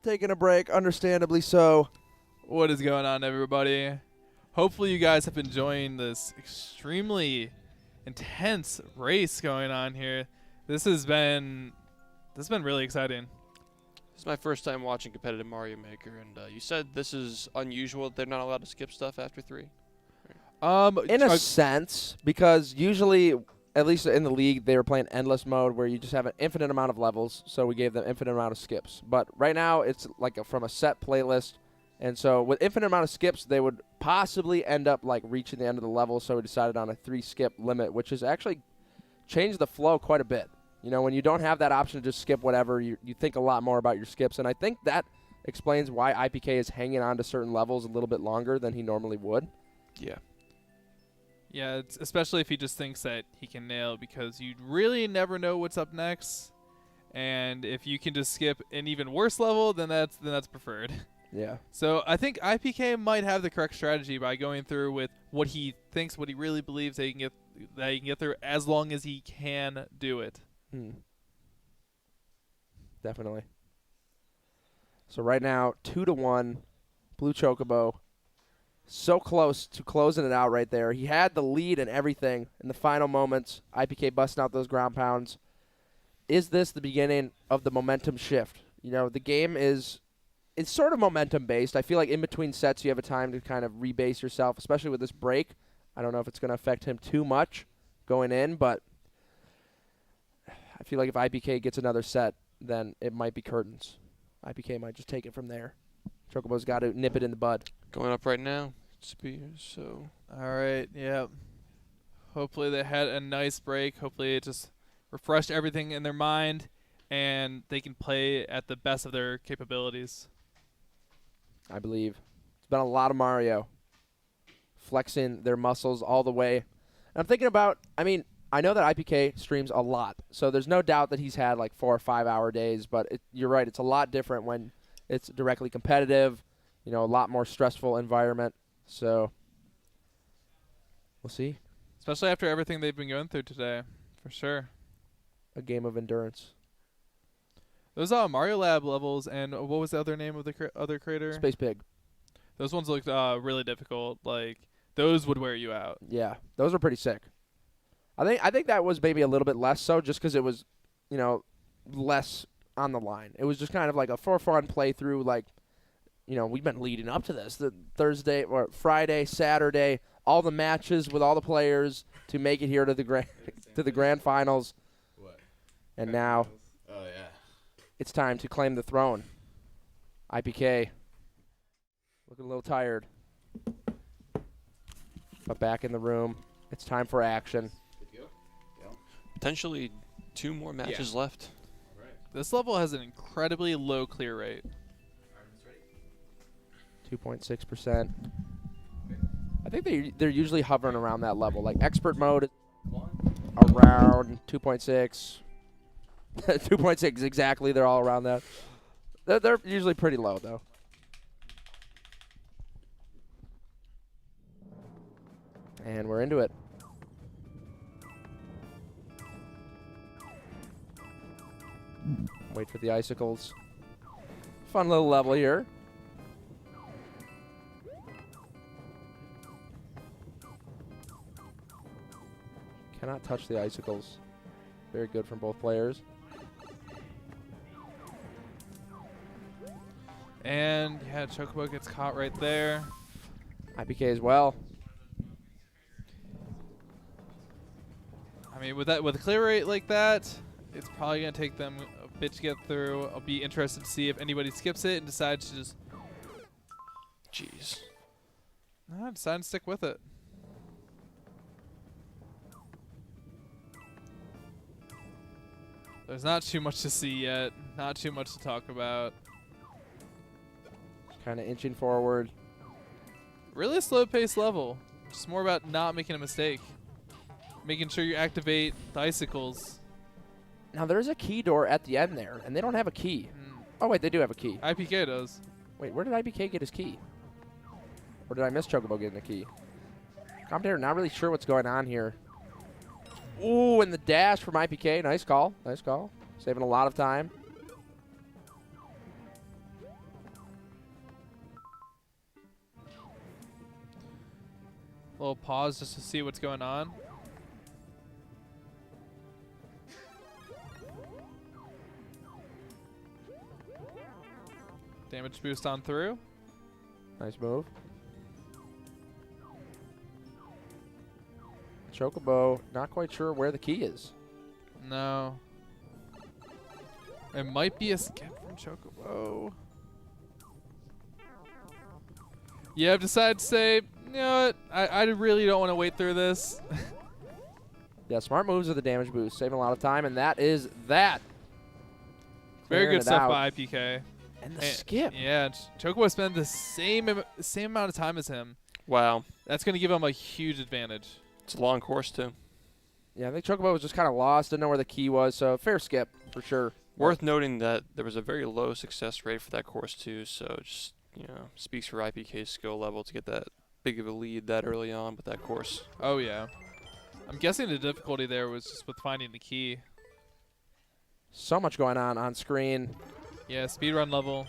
Taking a break, understandably so. What is going on, everybody? Hopefully you guys have been enjoying this extremely intense race going on here. This has been really exciting. This is my first time watching competitive Mario Maker, and you said this is unusual. They're not allowed to skip stuff after 3. In a sense, because usually, at least in the league, they were playing endless mode where you just have an infinite amount of levels, so we gave them infinite amount of skips. But right now, it's like from a set playlist, and so with infinite amount of skips, they would possibly end up like reaching the end of the level, so we decided on a 3-skip limit, which has actually changed the flow quite a bit. You know, when you don't have that option to just skip whatever, you think a lot more about your skips, and I think that explains why iiPK is hanging on to certain levels a little bit longer than he normally would. Yeah. Yeah, it's especially if he just thinks that he can nail it, because you really never know what's up next. And if you can just skip an even worse level, then that's preferred. Yeah. So I think iiPK might have the correct strategy by going through with what he thinks, what he really believes that he can get through, as long as he can do it. Definitely. So right now, 2-1, BlueChocobo. So close to closing it out right there. He had the lead and everything in the final moments. iiPK busting out those ground pounds. Is this the beginning of the momentum shift? You know, the game it's sort of momentum based. I feel like in between sets you have a time to kind of rebase yourself, especially with this break. I don't know if it's going to affect him too much going in, but I feel like if iiPK gets another set, then it might be curtains. iiPK might just take it from there. Chocobo's got to nip it in the bud. Going up right now. So. All right. Yeah. Hopefully they had a nice break. Hopefully it just refreshed everything in their mind, and they can play at the best of their capabilities. I believe. It's been a lot of Mario flexing their muscles all the way. And I'm thinking about, I mean, I know that iiPK streams a lot, so there's no doubt that he's had like 4 or 5 hour days, but you're right, it's a lot different when it's directly competitive, you know, a lot more stressful environment. So we'll see. Especially after everything they've been going through today, for sure. A game of endurance. Those are Mario Lab levels, and what was the other name of the other crater? Space Pig. Those ones looked really difficult. Like, those would wear you out. Yeah, those are pretty sick. I think that was maybe a little bit less so just because it was, you know, less on the line. It was just kind of like a for-fun playthrough. Like, you know, we've been leading up to this. The Thursday or Friday, Saturday, all the matches with all the players to make it here to the grand finals. What? And now Oh, yeah. it's time to claim the throne. iiPK looking a little tired, but back in the room. It's time for action. Good to go? Yeah. Potentially 2 more matches left. All right. This level has an incredibly low clear rate. Artemis ready? 2.6%. I think they're usually hovering around that level. Like expert mode, around 2.6. 2.6 exactly. They're all around that. They're usually pretty low though. And we're into it. Wait for the icicles. Fun little level here. Cannot touch the icicles. Very good from both players. And, yeah, Chocobo gets caught right there. iiPK as well. I mean, with a clear rate like that, it's probably going to take them a bit to get through. I'll be interested to see if anybody skips it and decides to just Jeez. decide to stick with it. There's not too much to see yet. Not too much to talk about. Kind of inching forward. Really a slow-paced level. It's more about not making a mistake. Making sure you activate the icicles. Now there's a key door at the end there, and they don't have a key. Oh wait, they do have a key. iiPK does. Wait, where did iiPK get his key? Or did I miss Chocobo getting the key? Commentator, not really sure what's going on here. Ooh, and the dash from iiPK. Nice call. Nice call. Saving a lot of time. A little pause just to see what's going on. Damage boost on through. Nice move. Chocobo, not quite sure where the key is. No. It might be a skip from Chocobo. Yeah, I've decided to say, you know what? I really don't want to wait through this. Yeah, smart moves with the damage boost, saving a lot of time, and that is that. Very Clearing good it stuff out. by iiPK. And the skip. Yeah, Chocobo spent the same amount of time as him. Wow. That's going to give him a huge advantage. It's a long course, too. Yeah, I think Chocobo was just kind of lost, didn't know where the key was, so fair skip for sure. Worth noting that there was a very low success rate for that course, too, so just, you know, speaks for iiPK's skill level to get that big of a lead that early on with that course. Oh, yeah. I'm guessing the difficulty there was just with finding the key. So much going on screen. Yeah, speedrun level.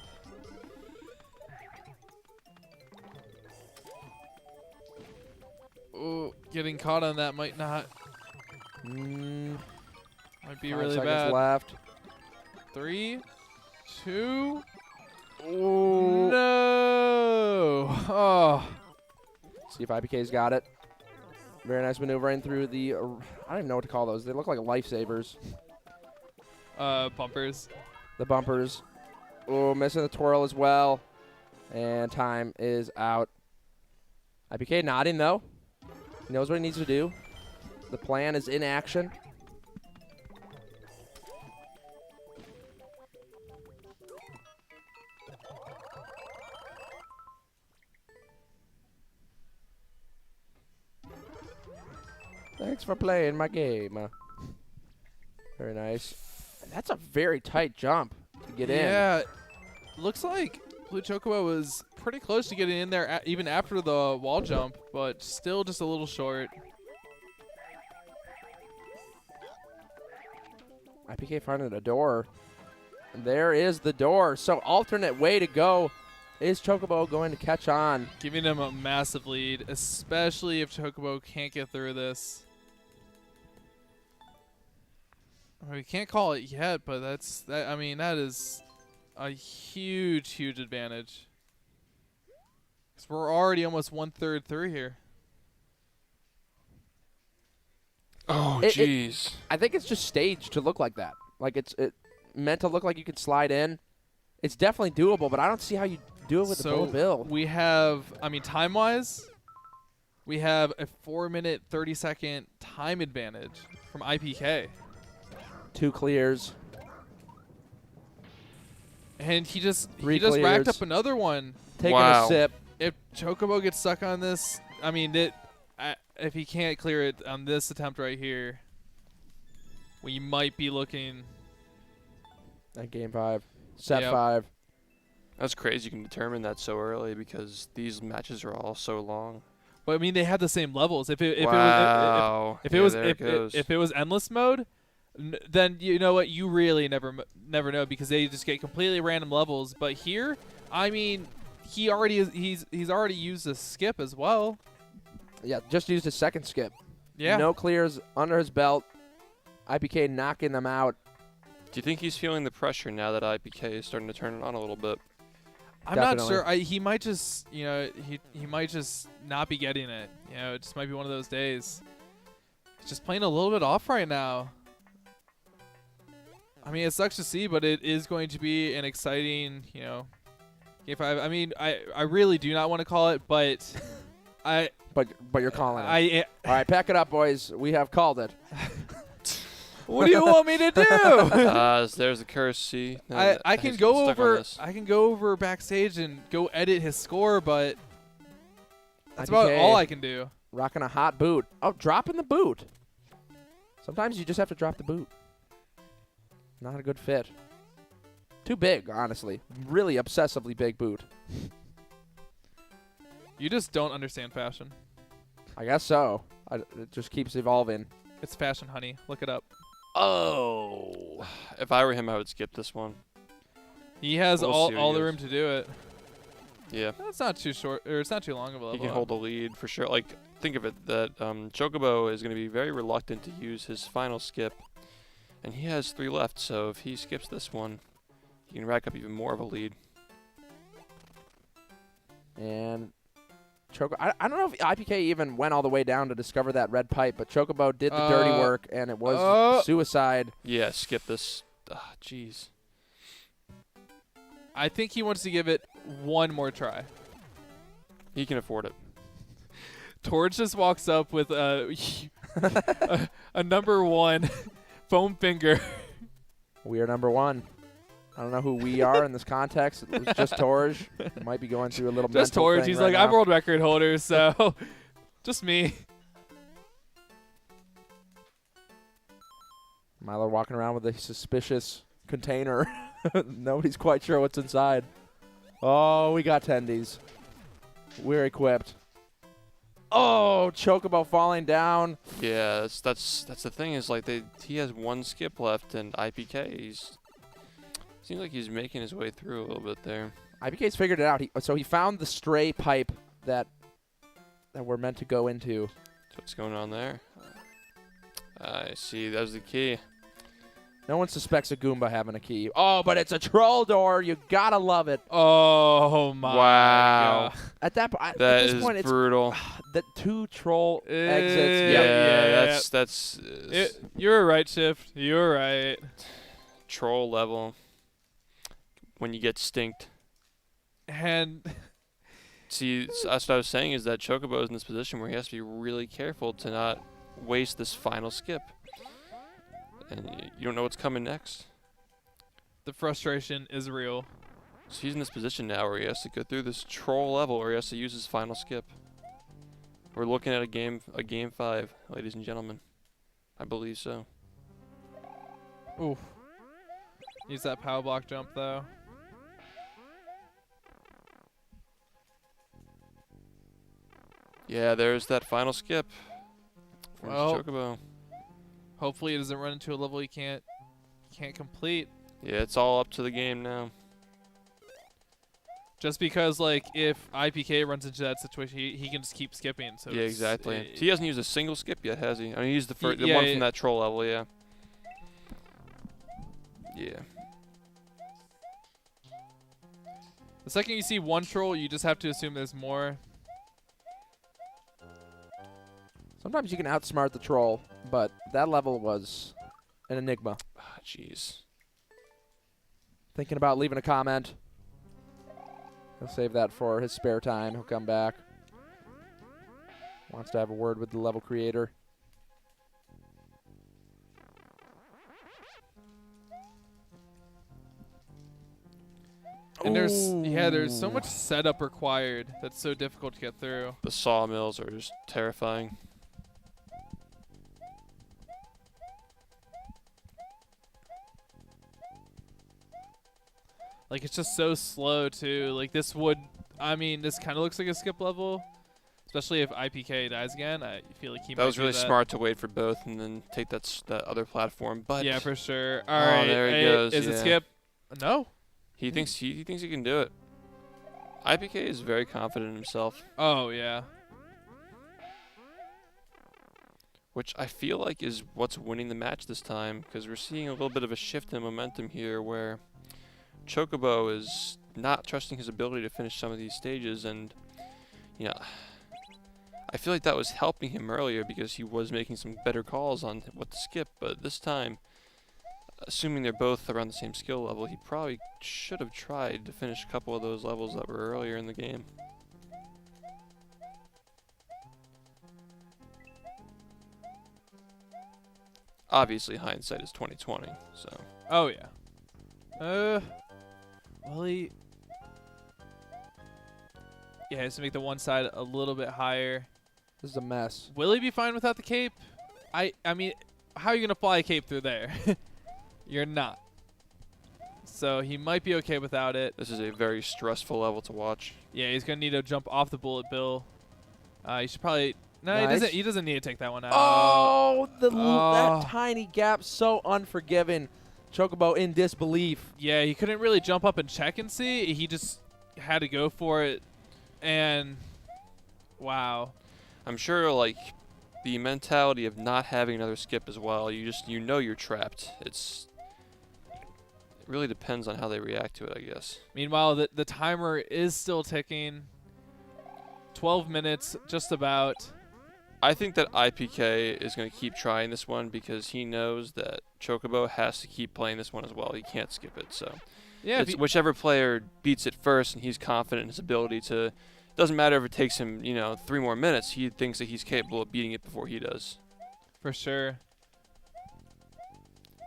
Ooh, getting caught on that might not. Might be 5 really seconds bad. left. 3, 2. Ooh. No. Oh. See if iiPK's got it. Very nice maneuvering through the, I don't even know what to call those. They look like lifesavers. Bumpers. The bumpers. Oh, missing the twirl as well. And time is out. iiPK nodding, though. He knows what he needs to do. The plan is in action. Thanks for playing my game. Very nice. That's a very tight jump to get in. Yeah, looks like BlueChocobo was pretty close to getting in there even after the wall jump, but still just a little short. iiPK finding a door. And there is the door. So alternate way to go. Is Chocobo going to catch on? Giving him a massive lead, especially if Chocobo can't get through this. We can't call it yet, but I mean, that is a huge, huge advantage. 'Cause we're already almost 1/3 through here. Oh, jeez. I think it's just staged to look like that. Like it's meant to look like you could slide in. It's definitely doable, but I don't see how you do it with the bullet bill. We have, I mean, time-wise, we have a 4-minute, 30-second time advantage from iiPK. 2 clears. And he just Three racked clears. up another one. Taking Wow. a sip. If Chocobo gets stuck on this, I mean, if he can't clear it on this attempt right here, we might be looking. At game 5. Set Yep. 5. That's crazy you can determine that so early because these matches are all so long. But I mean, they had the same levels. If it Wow. if Yeah, it was there it goes. if it was endless mode, then you know what, you really never know because they just get completely random levels. But here, I mean, he's already used a skip as well. Yeah, just used his second skip. Yeah. No clears under his belt. iiPK knocking them out. Do you think he's feeling the pressure now that iiPK is starting to turn it on a little bit? I'm not Definitely. sure. He might just, he might just not be getting it. You know, it just might be one of those days. He's just playing a little bit off right now. I mean, it sucks to see, but it is going to be an exciting, game 5. I mean, I really do not want to call it, but But you're calling it. I All right, pack it up, boys. We have called it. what do you want me to do? There's the curse. See, I can he's go stuck on over. this. I can go over backstage and go edit his score, but that's iiPK about all I can do. Rocking a hot boot. Oh, dropping the boot. Sometimes you just have to drop the boot. Not a good fit. Too big, honestly. Really obsessively big boot. You just don't understand fashion. I guess so. It just keeps evolving. It's fashion, honey. Look it up. Oh. If I were him, I would skip this one. He has We'll see what he all the does. room to do it. Yeah. That's not too short, or it's not too long of a level. He can hold the lead for sure. Like, think of it, that Chocobo is going to be very reluctant to use his final skip. And he has 3 left, so if he skips this one, he can rack up even more of a lead. And I don't know if iiPK even went all the way down to discover that red pipe, but Chocobo did the dirty work, and it was suicide. Yeah, skip this. Ah, jeez. I think he wants to give it one more try. He can afford it. Torch just walks up with a number 1 foam finger. We are number 1. I don't know who we are in this context. It was just Torj. Might be going through a little Just mental Torch. thing He's right like, now. I'm world record holder, so just me. Milo walking around with a suspicious container. Nobody's quite sure what's inside. Oh, we got tendies. We're equipped. Oh, Chocobo falling down. Yeah, that's the thing is like he has 1 skip left, and iiPK seems like he's making his way through a little bit there. iiPK's figured it out. So he found the stray pipe that we're meant to go into. So what's going on there? I see. That was the key. No one suspects a Goomba having a key. Oh, but it's a troll door. You gotta love it. Oh my Wow. God. At that That at this is point, brutal. it's the 2 troll exits. Yeah, Yep. that's You're right, Shift. You're right. troll level when you get stinked. And See, that's what I was saying, is that Chocobo is in this position where he has to be really careful to not waste this final skip. And you don't know what's coming next. The frustration is real. So he's in this position now where he has to go through this troll level where he has to use his final skip. We're looking at a game 5, ladies and gentlemen. I believe so. Oof. Use that power block jump though. Yeah, there's that final skip for Well, Chocobo. hopefully it doesn't run into a level he can't complete. Yeah, it's all up to the game now. Just because, like, if iiPK runs into that situation, he can just keep skipping. So Yeah, exactly. He hasn't used a single skip yet, has he? I mean, he used the Yeah, one yeah. from that troll level, yeah. Yeah. The second you see one troll, you just have to assume there's more. Sometimes you can outsmart the troll, but that level was an enigma. Ah, jeez. Thinking about leaving a comment. He'll save that for his spare time. He'll come back. Wants to have a word with the level creator. And there's so much setup required that's so difficult to get through. The sawmills are just terrifying. Like, it's just so slow too. Like, this kind of looks like a skip level, especially if iiPK dies again. I feel like he might That was do really that. smart to wait for both and then take that other platform. But Yeah, for sure. All right, there he hey, goes, is it yeah. skip? No. he thinks he can do it. iiPK is very confident in himself, Oh yeah. which I feel like is what's winning the match this time, because we're seeing a little bit of a shift in momentum here where Chocobo is not trusting his ability to finish some of these stages, and you know, I feel like that was helping him earlier because he was making some better calls on what to skip, but this time, assuming they're both around the same skill level, he probably should have tried to finish a couple of those levels that were earlier in the game. Obviously, hindsight is 20/20, so. Oh yeah. Willie. Yeah, he has to make the one side a little bit higher. This is a mess. Will he be fine without the cape? I mean, how are you gonna fly a cape through there? You're not. So he might be okay without it. This is a very stressful level to watch. Yeah, he's gonna need to jump off the bullet bill. He should probably. No, Nice. he doesn't need to take that one out. Oh, Oh. that tiny gap, so unforgiving. Chocobo in disbelief. Yeah, he couldn't really jump up and check and see. He just had to go for it, and wow. I'm sure, like, the mentality of not having another skip as well, you know you're trapped. It really depends on how they react to it, I guess. Meanwhile, the timer is still ticking. 12 minutes, just about. I think that iiPK is going to keep trying this one because he knows that Chocobo has to keep playing this one as well. He can't skip it, so Yeah, it's whichever player beats it first, and he's confident in his ability to. Doesn't matter if it takes him, 3 more minutes. He thinks that he's capable of beating it before he does. for sure.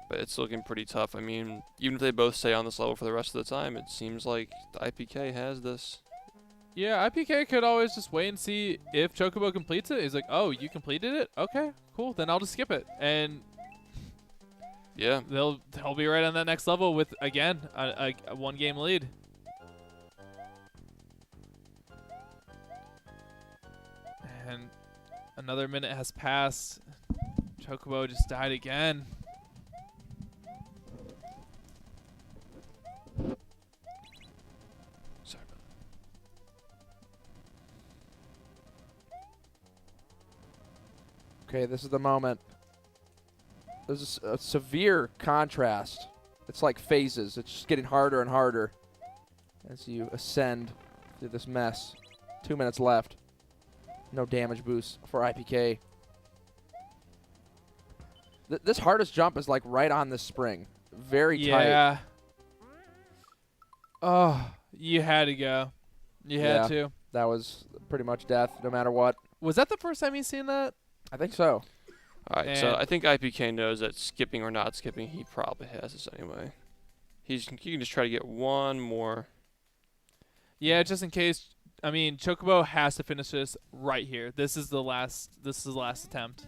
But it's looking pretty tough. I mean, even if they both stay on this level for the rest of the time, it seems like the iiPK has this. Yeah, iiPK could always just wait and see if Chocobo completes it. He's like, oh, you completed it? Okay, cool. Then I'll just skip it. And Yeah. they'll be right on that next level with, again, a 1-game lead. And another minute has passed. Chocobo just died again. Sorry about Okay, this is the moment. There's a severe contrast. It's like phases. It's just getting harder and harder as you ascend through this mess. 2 minutes left. No damage boost for iiPK. This hardest jump is like right on this spring. Very tight. Yeah. Oh, you had to go. You had to. that was pretty much death, no matter what. Was that the first time he's seen that? I think so. All right, so And- I think iiPK knows that skipping or not skipping, he probably has this anyway. He can just try to get one more. Yeah, just in case. I mean, Chocobo has to finish this right here. This is the last. This is the last attempt.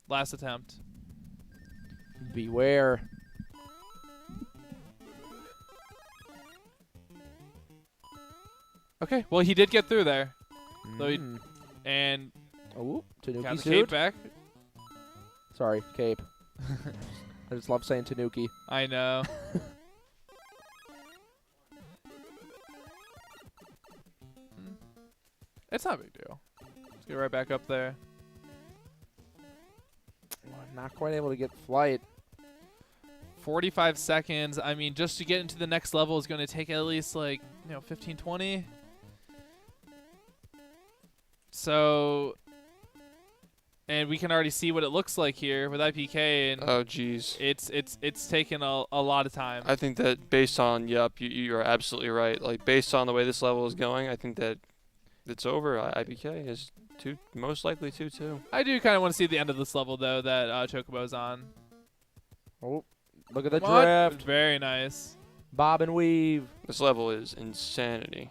Last attempt. Beware. Okay. Well, he did get through there, So he- Mm. and Oh, Tanuki got the suit. cape back. Sorry, cape. I just love saying Tanuki. I know. It's not a big deal. Let's get right back up there. Not quite able to get flight. 45 seconds. I mean, just to get into the next level is going to take at least, like, 15, 20. So, and we can already see what it looks like here with iiPK, and Oh, geez. it's taken a lot of time. I think that based on, you are absolutely right. Like, based on the way this level is going, I think that it's over. iiPK is most likely 2-2. I do kind of want to see the end of this level, though, that Chocobo's on. Oh, look at the Come on. drift. Very nice. Bob and weave. This level is insanity.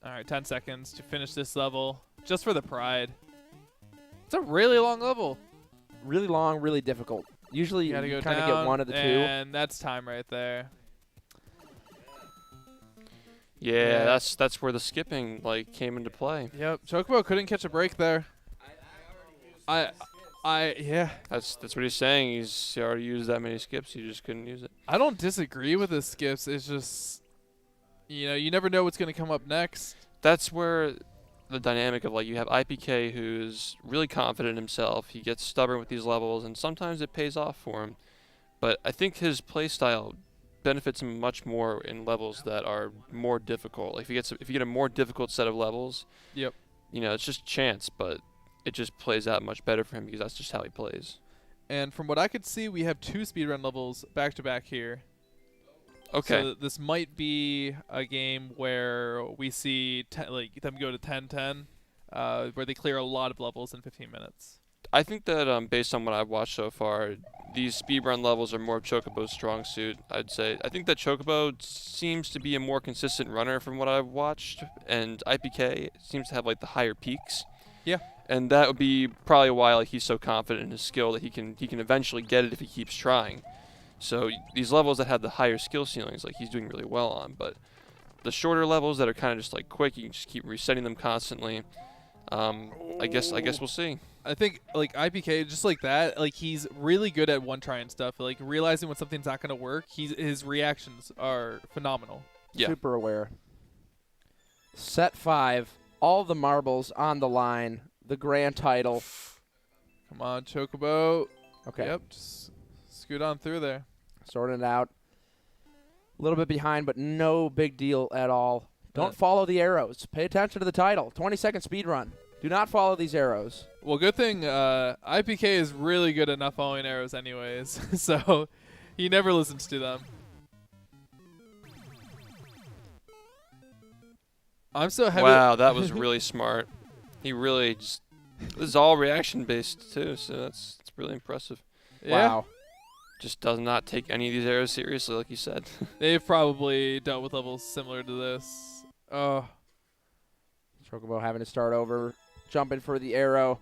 All right, 10 seconds to finish this level, just for the pride. It's a really long level. Really long, really difficult. Usually You gotta you go kind of down, get one of the two. and that's time right there. Yeah, Yeah. that's where the skipping came into play. Yep, Chocobo couldn't catch a break there. Yeah. That's what he's saying. He already used that many skips. He just couldn't use it. I don't disagree with the skips. It's just, you never know what's going to come up next. That's where the dynamic of you have iiPK who's really confident in himself. He gets stubborn with these levels, and sometimes it pays off for him. But I think his play style benefits him much more in levels that are more difficult. If you get a more difficult set of levels, Yep. it's just chance, but it just plays out much better for him because that's just how he plays. And from what I could see, we have 2 speedrun levels back to back here. Okay. So this might be a game where we see them go to 10-10, where they clear a lot of levels in 15 minutes. I think that based on what I've watched so far, these speedrun levels are more of Chocobo's strong suit, I'd say. I think that Chocobo seems to be a more consistent runner from what I've watched, and iiPK seems to have the higher peaks. Yeah. And that would be probably why he's so confident in his skill that he can eventually get it if he keeps trying. So these levels that have the higher skill ceilings, he's doing really well on, but the shorter levels that are kind of just quick, you can just keep resetting them constantly. I guess we'll see. I think iiPK, just like that, he's really good at one try and stuff. Realizing when something's not gonna work, his reactions are phenomenal. Yeah. Super aware. Set 5. All the marbles on the line. The grand title. Come on, Chocobo. Okay. Yep, just scoot on through there. Sorting it out. A little bit behind, but no big deal at all. Don't follow the arrows. Pay attention to the title. 20-second speed run. Do not follow these arrows. Well, good thing iiPK is really good at not following arrows anyways, so he never listens to them. I'm so heavy. Wow, that was really smart. He really just. This is all reaction based too, so that's really impressive. Yeah, Wow. Just does not take any of these arrows seriously, like you said. they've probably dealt with levels similar to this. Oh, Chocobo having to start over. Jumping for the arrow.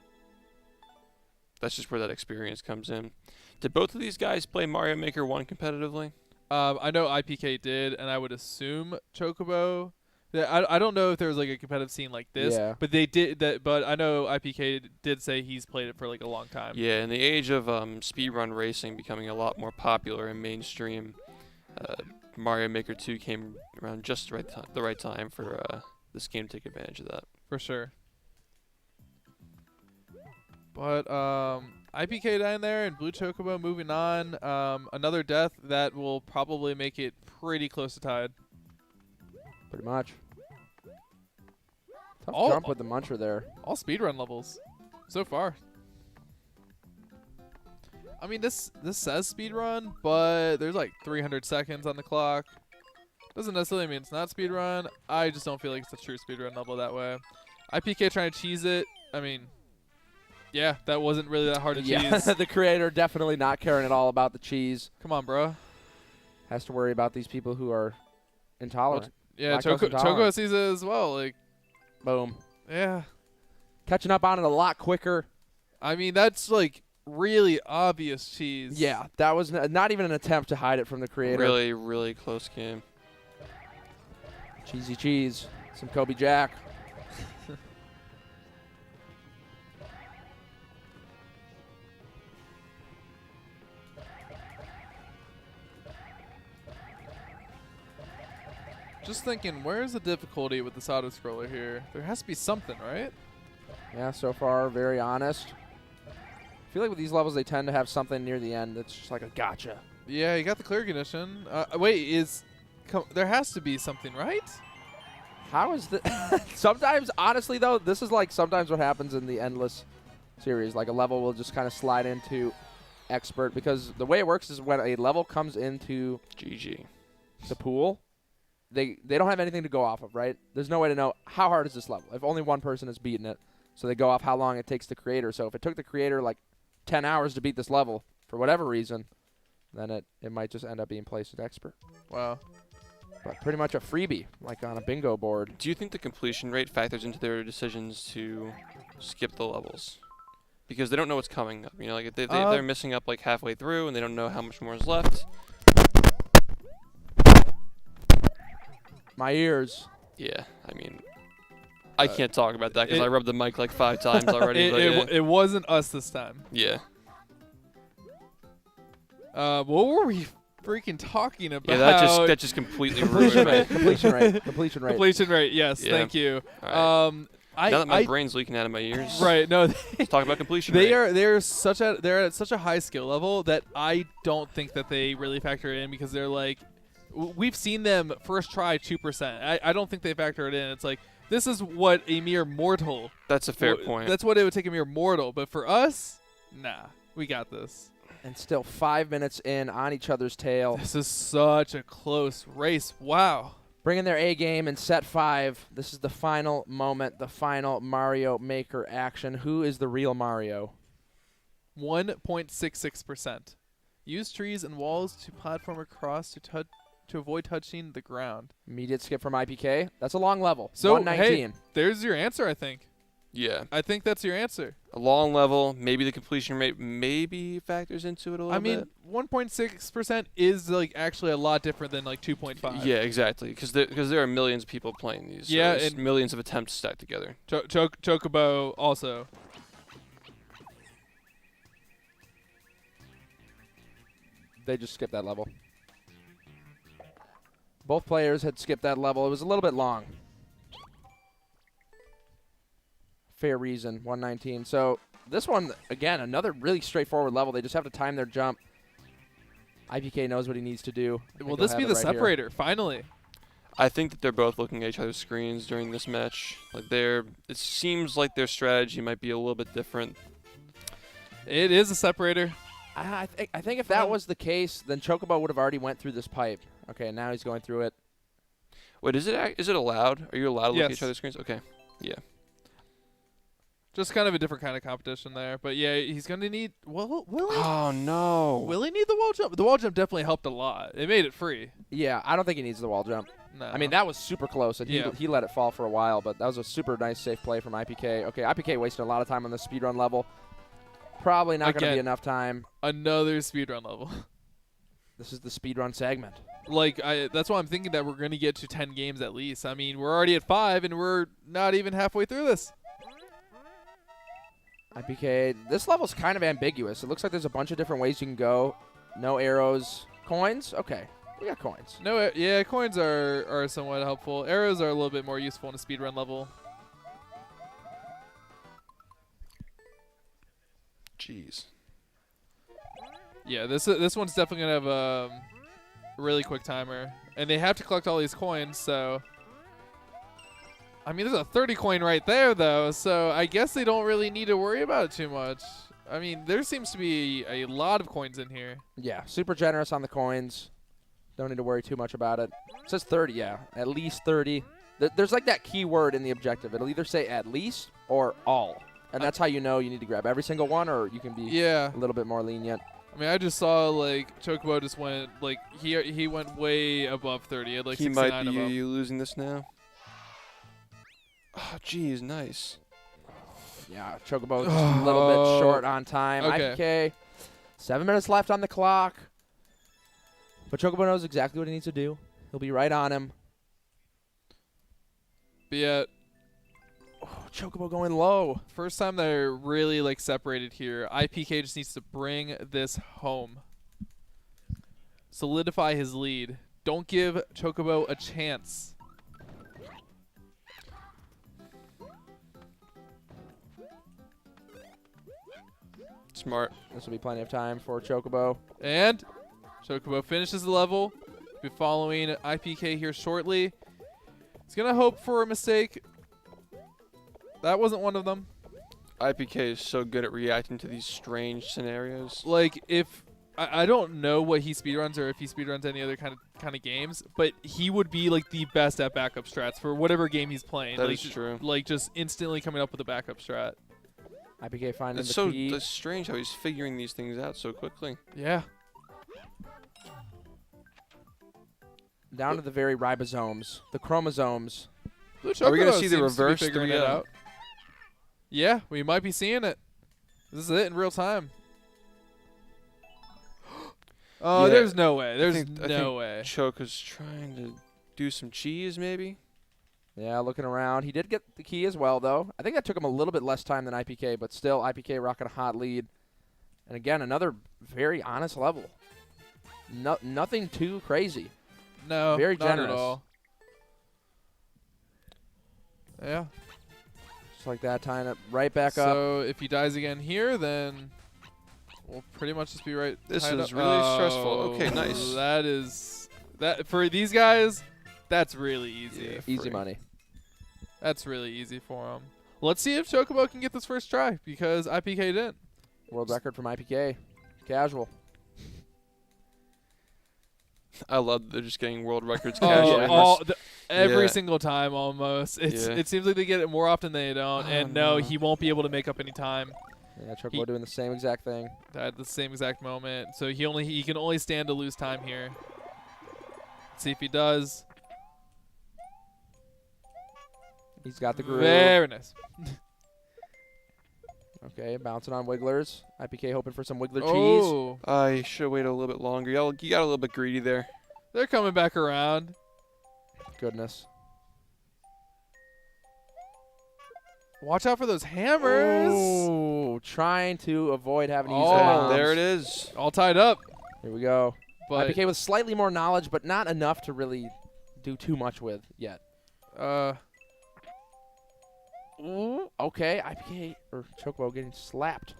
That's just where that experience comes in. Did both of these guys play Mario Maker 1 competitively? I know iiPK did, and I would assume Chocobo. I don't know if there was a competitive scene like this, Yeah. but they did that. But I know iiPK did say he's played it for a long time. Yeah, in the age of speedrun racing becoming a lot more popular and mainstream, Mario Maker 2 came around just the right time for this game to take advantage of that. For sure. But iiPK down there and BlueChocobo moving on. Another death that will probably make it pretty close to tied. Pretty much. Tough All- jump with the muncher there. All speedrun levels so far. I mean, this says speedrun, but there's 300 seconds on the clock. Doesn't necessarily mean it's not speedrun. I just don't feel like it's a true speedrun level that way. iiPK trying to cheese it. I mean, yeah, that wasn't really that hard to cheese. The creator definitely not caring at all about the cheese. Come on, bro. Has to worry about these people who are intolerant. Yeah, Lactose intolerant. Choco sees it as well. Like, Boom. yeah. Catching up on it a lot quicker. I mean, that's like really obvious cheese. Yeah, that was not even an attempt to hide it from the creator. Really, really close game. Cheesy cheese. Some Kobe Jack. Just thinking, where's the difficulty with this auto scroller here? There has to be something, right? Yeah, so far, very honest. I feel like with these levels, they tend to have something near the end that's just like a gotcha. Yeah, you got the clear condition. Wait, there has to be something, right? How is the... Sometimes, honestly, though, this is like sometimes what happens in the Endless series. Like a level will just kind of slide into Expert because the way it works is when a level comes into GG. the pool, they don't have anything to go off of, right? There's no way to know how hard is this level if only one person has beaten it. So they go off how long it takes the creator. So if it took the creator like 10 hours to beat this level for whatever reason, then it might just end up being placed at Expert. Wow. But pretty much a freebie, like on a bingo board. Do you think the completion rate factors into their decisions to skip the levels? Because they don't know what's coming up. You know, like if they're missing up like halfway through and they don't know how much more is left. My ears. Yeah, I mean, I can't talk about that because I rubbed the mic like 5 times already. It wasn't us this time. Yeah. What were we freaking talking about? Yeah, that just completely ruined me. Completion rate. Completion rate. Yes, Yeah. thank you. All right. Now that my brain's leaking out of my ears. Right. No. Let's talk about completion rate. They're at such a high skill level that I don't think that they really factor it in because they're like, we've seen them first try 2%. I don't think they factor it in. It's like, this is what a mere mortal. That's a fair point. That's what it would take a mere mortal. But for us, nah, we got this. And still 5 minutes in on each other's tail. This is such a close race. Wow. Bringing their A game in set 5. This is the final moment, the final Mario Maker action. Who is the real Mario? 1.66%. Use trees and walls to platform across to avoid touching the ground. Immediate skip from iiPK. That's a long level. So, 119. hey, there's your answer, I think. Yeah. I think that's your answer. A long level, maybe the completion rate maybe factors into it a little bit. I mean, 1.6% is like actually a lot different than like 2.5. Yeah, exactly. Because there are millions of people playing these. So Yeah, there's and millions of attempts stacked together. Chocobo also. They just skipped that level. Both players had skipped that level. It was a little bit long. Fair reason, 119. So this one, again, another really straightforward level. They just have to time their jump. iiPK knows what he needs to do. Will this be the separator, finally? I think that they're both looking at each other's screens during this match. Like it seems like their strategy might be a little bit different. It is a separator. I think if that was the case, then Chocobo would have already went through this pipe. Okay, now he's going through it. Wait, is it allowed? Are you allowed to look at Yes. each other's screens? Okay. Yeah. Just kind of a different kind of competition there. But yeah, he's going to need... Will he? Oh, no. Will he need the wall jump? The wall jump definitely helped a lot. It made it free. Yeah, I don't think he needs the wall jump. No. I mean, that was super close, and he let it fall for a while, but that was a super nice, safe play from iiPK. Okay, iiPK wasted a lot of time on the speedrun level. Probably not going to be enough time. Another speedrun level. This is the speedrun segment. Like, that's why I'm thinking that we're going to get to 10 games at least. I mean, we're already at 5, and we're not even halfway through this. iiPK, this level's kind of ambiguous. It looks like there's a bunch of different ways you can go. No arrows. Coins? Okay, we got coins. No, yeah, coins are somewhat helpful. Arrows are a little bit more useful in a speedrun level. Jeez. Yeah, this one's definitely going to have a really quick timer. And they have to collect all these coins, so... I mean, there's a 30 coin right there, though, so I guess they don't really need to worry about it too much. I mean, there seems to be a lot of coins in here. Yeah, super generous on the coins. Don't need to worry too much about it. It says 30, yeah. At least 30. There's like that key word in the objective. It'll either say at least or all. And that's how you know you need to grab every single one, or you can be a little bit more lenient. I mean, I just saw, like, Chocobo just went, like, he went way above 30. He had, like, He 69 might be above. you losing this now. Oh, geez, nice. Yeah, Chocobo just a little bit short on time. Okay. iiPK, 7 minutes left on the clock. But Chocobo knows exactly what he needs to do. He'll be right on him. But yeah, Chocobo going low. first time they're really, like, separated here. iiPK just needs to bring this home. Solidify his lead. Don't give Chocobo a chance. Smart. This will be plenty of time for Chocobo. And Chocobo finishes the level. Be following iiPK here shortly. He's going to hope for a mistake. That wasn't one of them. iiPK is so good at reacting to these strange scenarios. Like, if I don't know what he speedruns or if he speedruns any other kind of games, but he would be like the best at backup strats for whatever game he's playing. That like, is true. Like, just instantly coming up with a backup strat. iiPK finding It's the so key. it's strange how he's figuring these things out so quickly. Yeah. Down to the very ribosomes, the chromosomes. Are we gonna Chocobo see the seems to be reverse figuring it 3M? out. Yeah, we might be seeing it. This is it in real time. Oh, Yeah, there's no way. There's I no think way. Choke is trying to do some cheese, maybe. Yeah, looking around. He did get the key as well, though. I think that took him a little bit less time than iiPK, but still, iiPK rocking a hot lead. And again, another very honest level. Nothing too crazy. No, Very not generous. at all. Yeah. Just like that, tying it right back up. So if he dies again here, then we'll pretty much just be right. This tied is up. really stressful. Oh, Okay, nice. That is for these guys. That's really easy. Yeah. Easy free. money. That's really easy for him. Let's see if Chocobo can get this first try because iiPK didn't. World record from iiPK. Casual. I love that they're just getting world records Oh, casually. every Yeah. single time almost. Yeah. It seems like they get it more often than they don't. Oh, And no, no. he won't be able to make up any time Yeah, Chocobo doing the same exact thing. at the same exact moment. So he can only stand to lose time here. Let's see if he does. He's got the groove. Very nice. Okay, bouncing on wigglers. iiPK hoping for some wiggler cheese. Oh, I should have waited a little bit longer. You got a little bit greedy there. they're coming back around. Goodness. Watch out for those hammers. Oh, trying to avoid having to use Oh, the bombs. There it is. All tied up. Here we go. But iiPK with slightly more knowledge, but not enough to really do too much with yet. Ooh, okay, iiPK or Chocobo getting slapped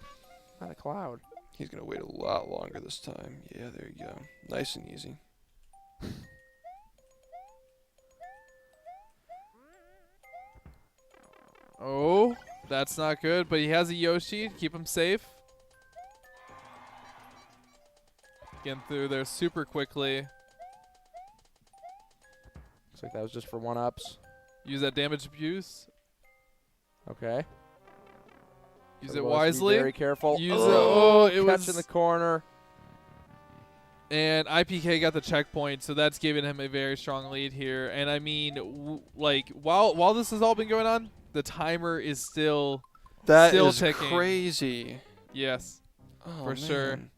by the cloud. He's going to wait a lot longer this time. Yeah, there you go. Nice and easy. oh, that's not good. But he has a Yoshi to keep him safe. Getting through there super quickly. Looks like that was just for one-ups. Use that damage abuse. Okay. Use Chocobo has it to be wisely. Very careful. Use it. Oh, it catch was in the corner. And iiPK got the checkpoint, so that's giving him a very strong lead here. And I mean, like while this has all been going on, the timer is still That Still is ticking. crazy. yes. Oh, For sure. man.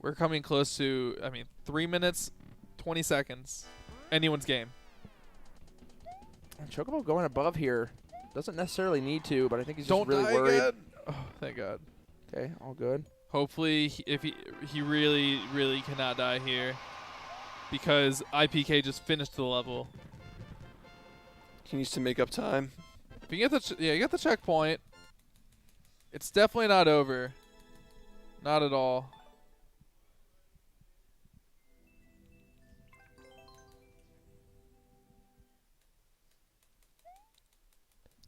We're coming close to 3 minutes, 20 seconds. Anyone's game. And Chocobo going above here. Doesn't necessarily need to, but I think he's just Don't really die worried. again. Oh, thank God. Okay, all good. Hopefully, if he really, really cannot die here, because iiPK just finished the level. He needs to make up time. If you get the you get the checkpoint, it's definitely not over. Not at all.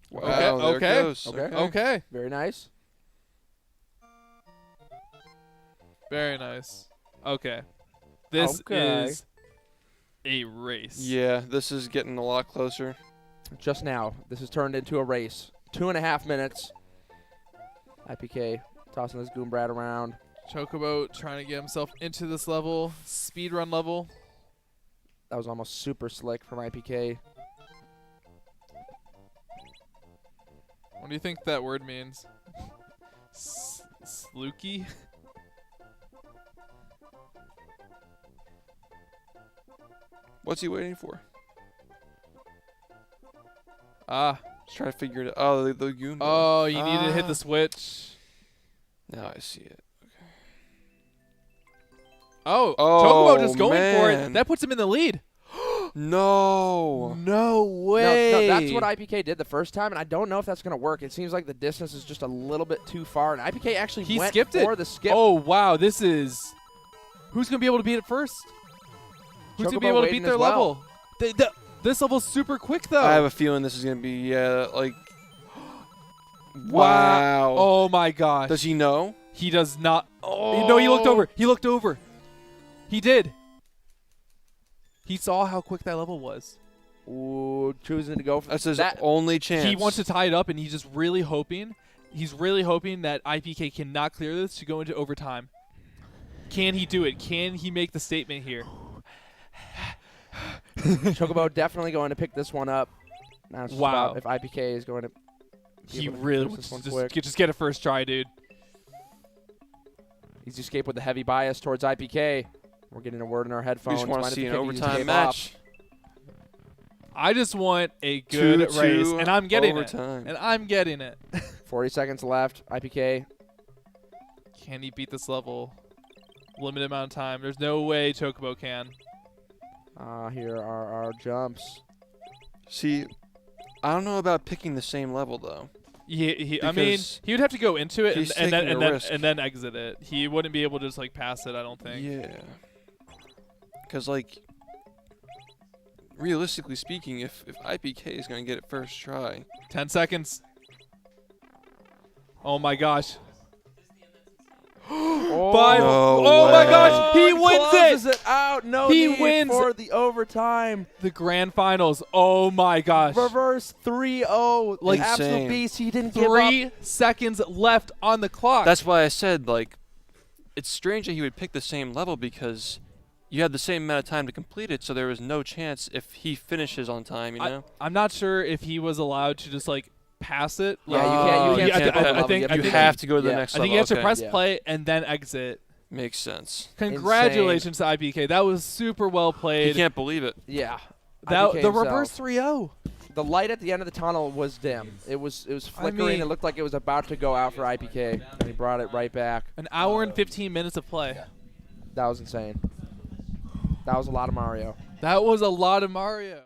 Wow, Okay, there okay, it goes. okay. Okay. Very nice. Very nice. Okay. This Okay. is a race. Yeah, this is getting a lot closer. Just now, this has turned into a race. 2.5 minutes. iiPK tossing this Goombrat around. Chocobo trying to get himself into this level, speedrun level. That was almost super slick from iiPK. What do you think that word means? Slooky? What's he waiting for? Ah. Just trying to figure it out. Oh, the Goomba. Oh, you need to hit the switch. Now I see it. Oh, Oh, Chocobo just going for it. man. That puts him in the lead. No. No way. No, that's what iiPK did the first time, and I don't know if that's going to work. It seems like the distance is just a little bit too far, and iiPK actually He went skipped for it. the skip. Oh, wow. This is... Who's going to be able to beat it first? Who's going to be Chocobo able to waiting beat their as well. level? This level's super quick, though. I have a feeling this is going to be, like... Wow. Wow. Oh, my gosh. Does he know? He does not. Oh. No, he looked over. He looked over. He did. He saw how quick that level was. Ooh, choosing to go for That's his that. only chance. He wants to tie it up, and he's just really hoping. He's really hoping that iiPK cannot clear this to go into overtime. Can he do it? Can he make the statement here? Chocobo definitely going to pick this one up. Now it's just Wow. about if iiPK is going to. be He able to really finish wants this one to quick. just get a first try, dude. Easy escape with the heavy bias towards iiPK. We're getting a word in our We headphones. just want to Mind if see you an kick the easy overtime escape off? match. I just want a good 2-2 race, and I'm getting overtime. it. And I'm getting it. 40 seconds left. iiPK. Can he beat this level? Limited amount of time. There's no way Chocobo can. Here are our jumps. See, I don't know about picking the same level, though. I mean, Because he would have to go into it he's and then taking a risk. and then exit it. He wouldn't be able to just like pass it, I don't think. Yeah. Because, like, realistically speaking, if iiPK is going to get it first try, 10 seconds. Oh my gosh. Oh, Five. No Oh my way. gosh. He wins closes it. it out. No He need wins. for the overtime. The grand finals. Oh my gosh. Reverse 3-0. Like, absolute insane. beast. He didn't give up. 3 seconds left on the clock. that's why I said, like, it's strange that he would pick the same level because you had the same amount of time to complete it, so there was no chance if he finishes on time, you know? I'm not sure if he was allowed to just like pass it. Yeah, Like, you can't skip I over level. think You you think have to go to the yeah. next I level. think he has to okay. press Yeah. play and then exit. Makes sense. Congratulations to iiPK. That was super well He played. can't believe it. Yeah. That iiPK the himself. reverse 3-0. The light at the end of the tunnel was dim. It was flickering. mean- It looked like it was about to go out for iiPK, and he brought it right back. An hour and 15 minutes of play. That was insane. That was a lot of Mario. That was a lot of Mario.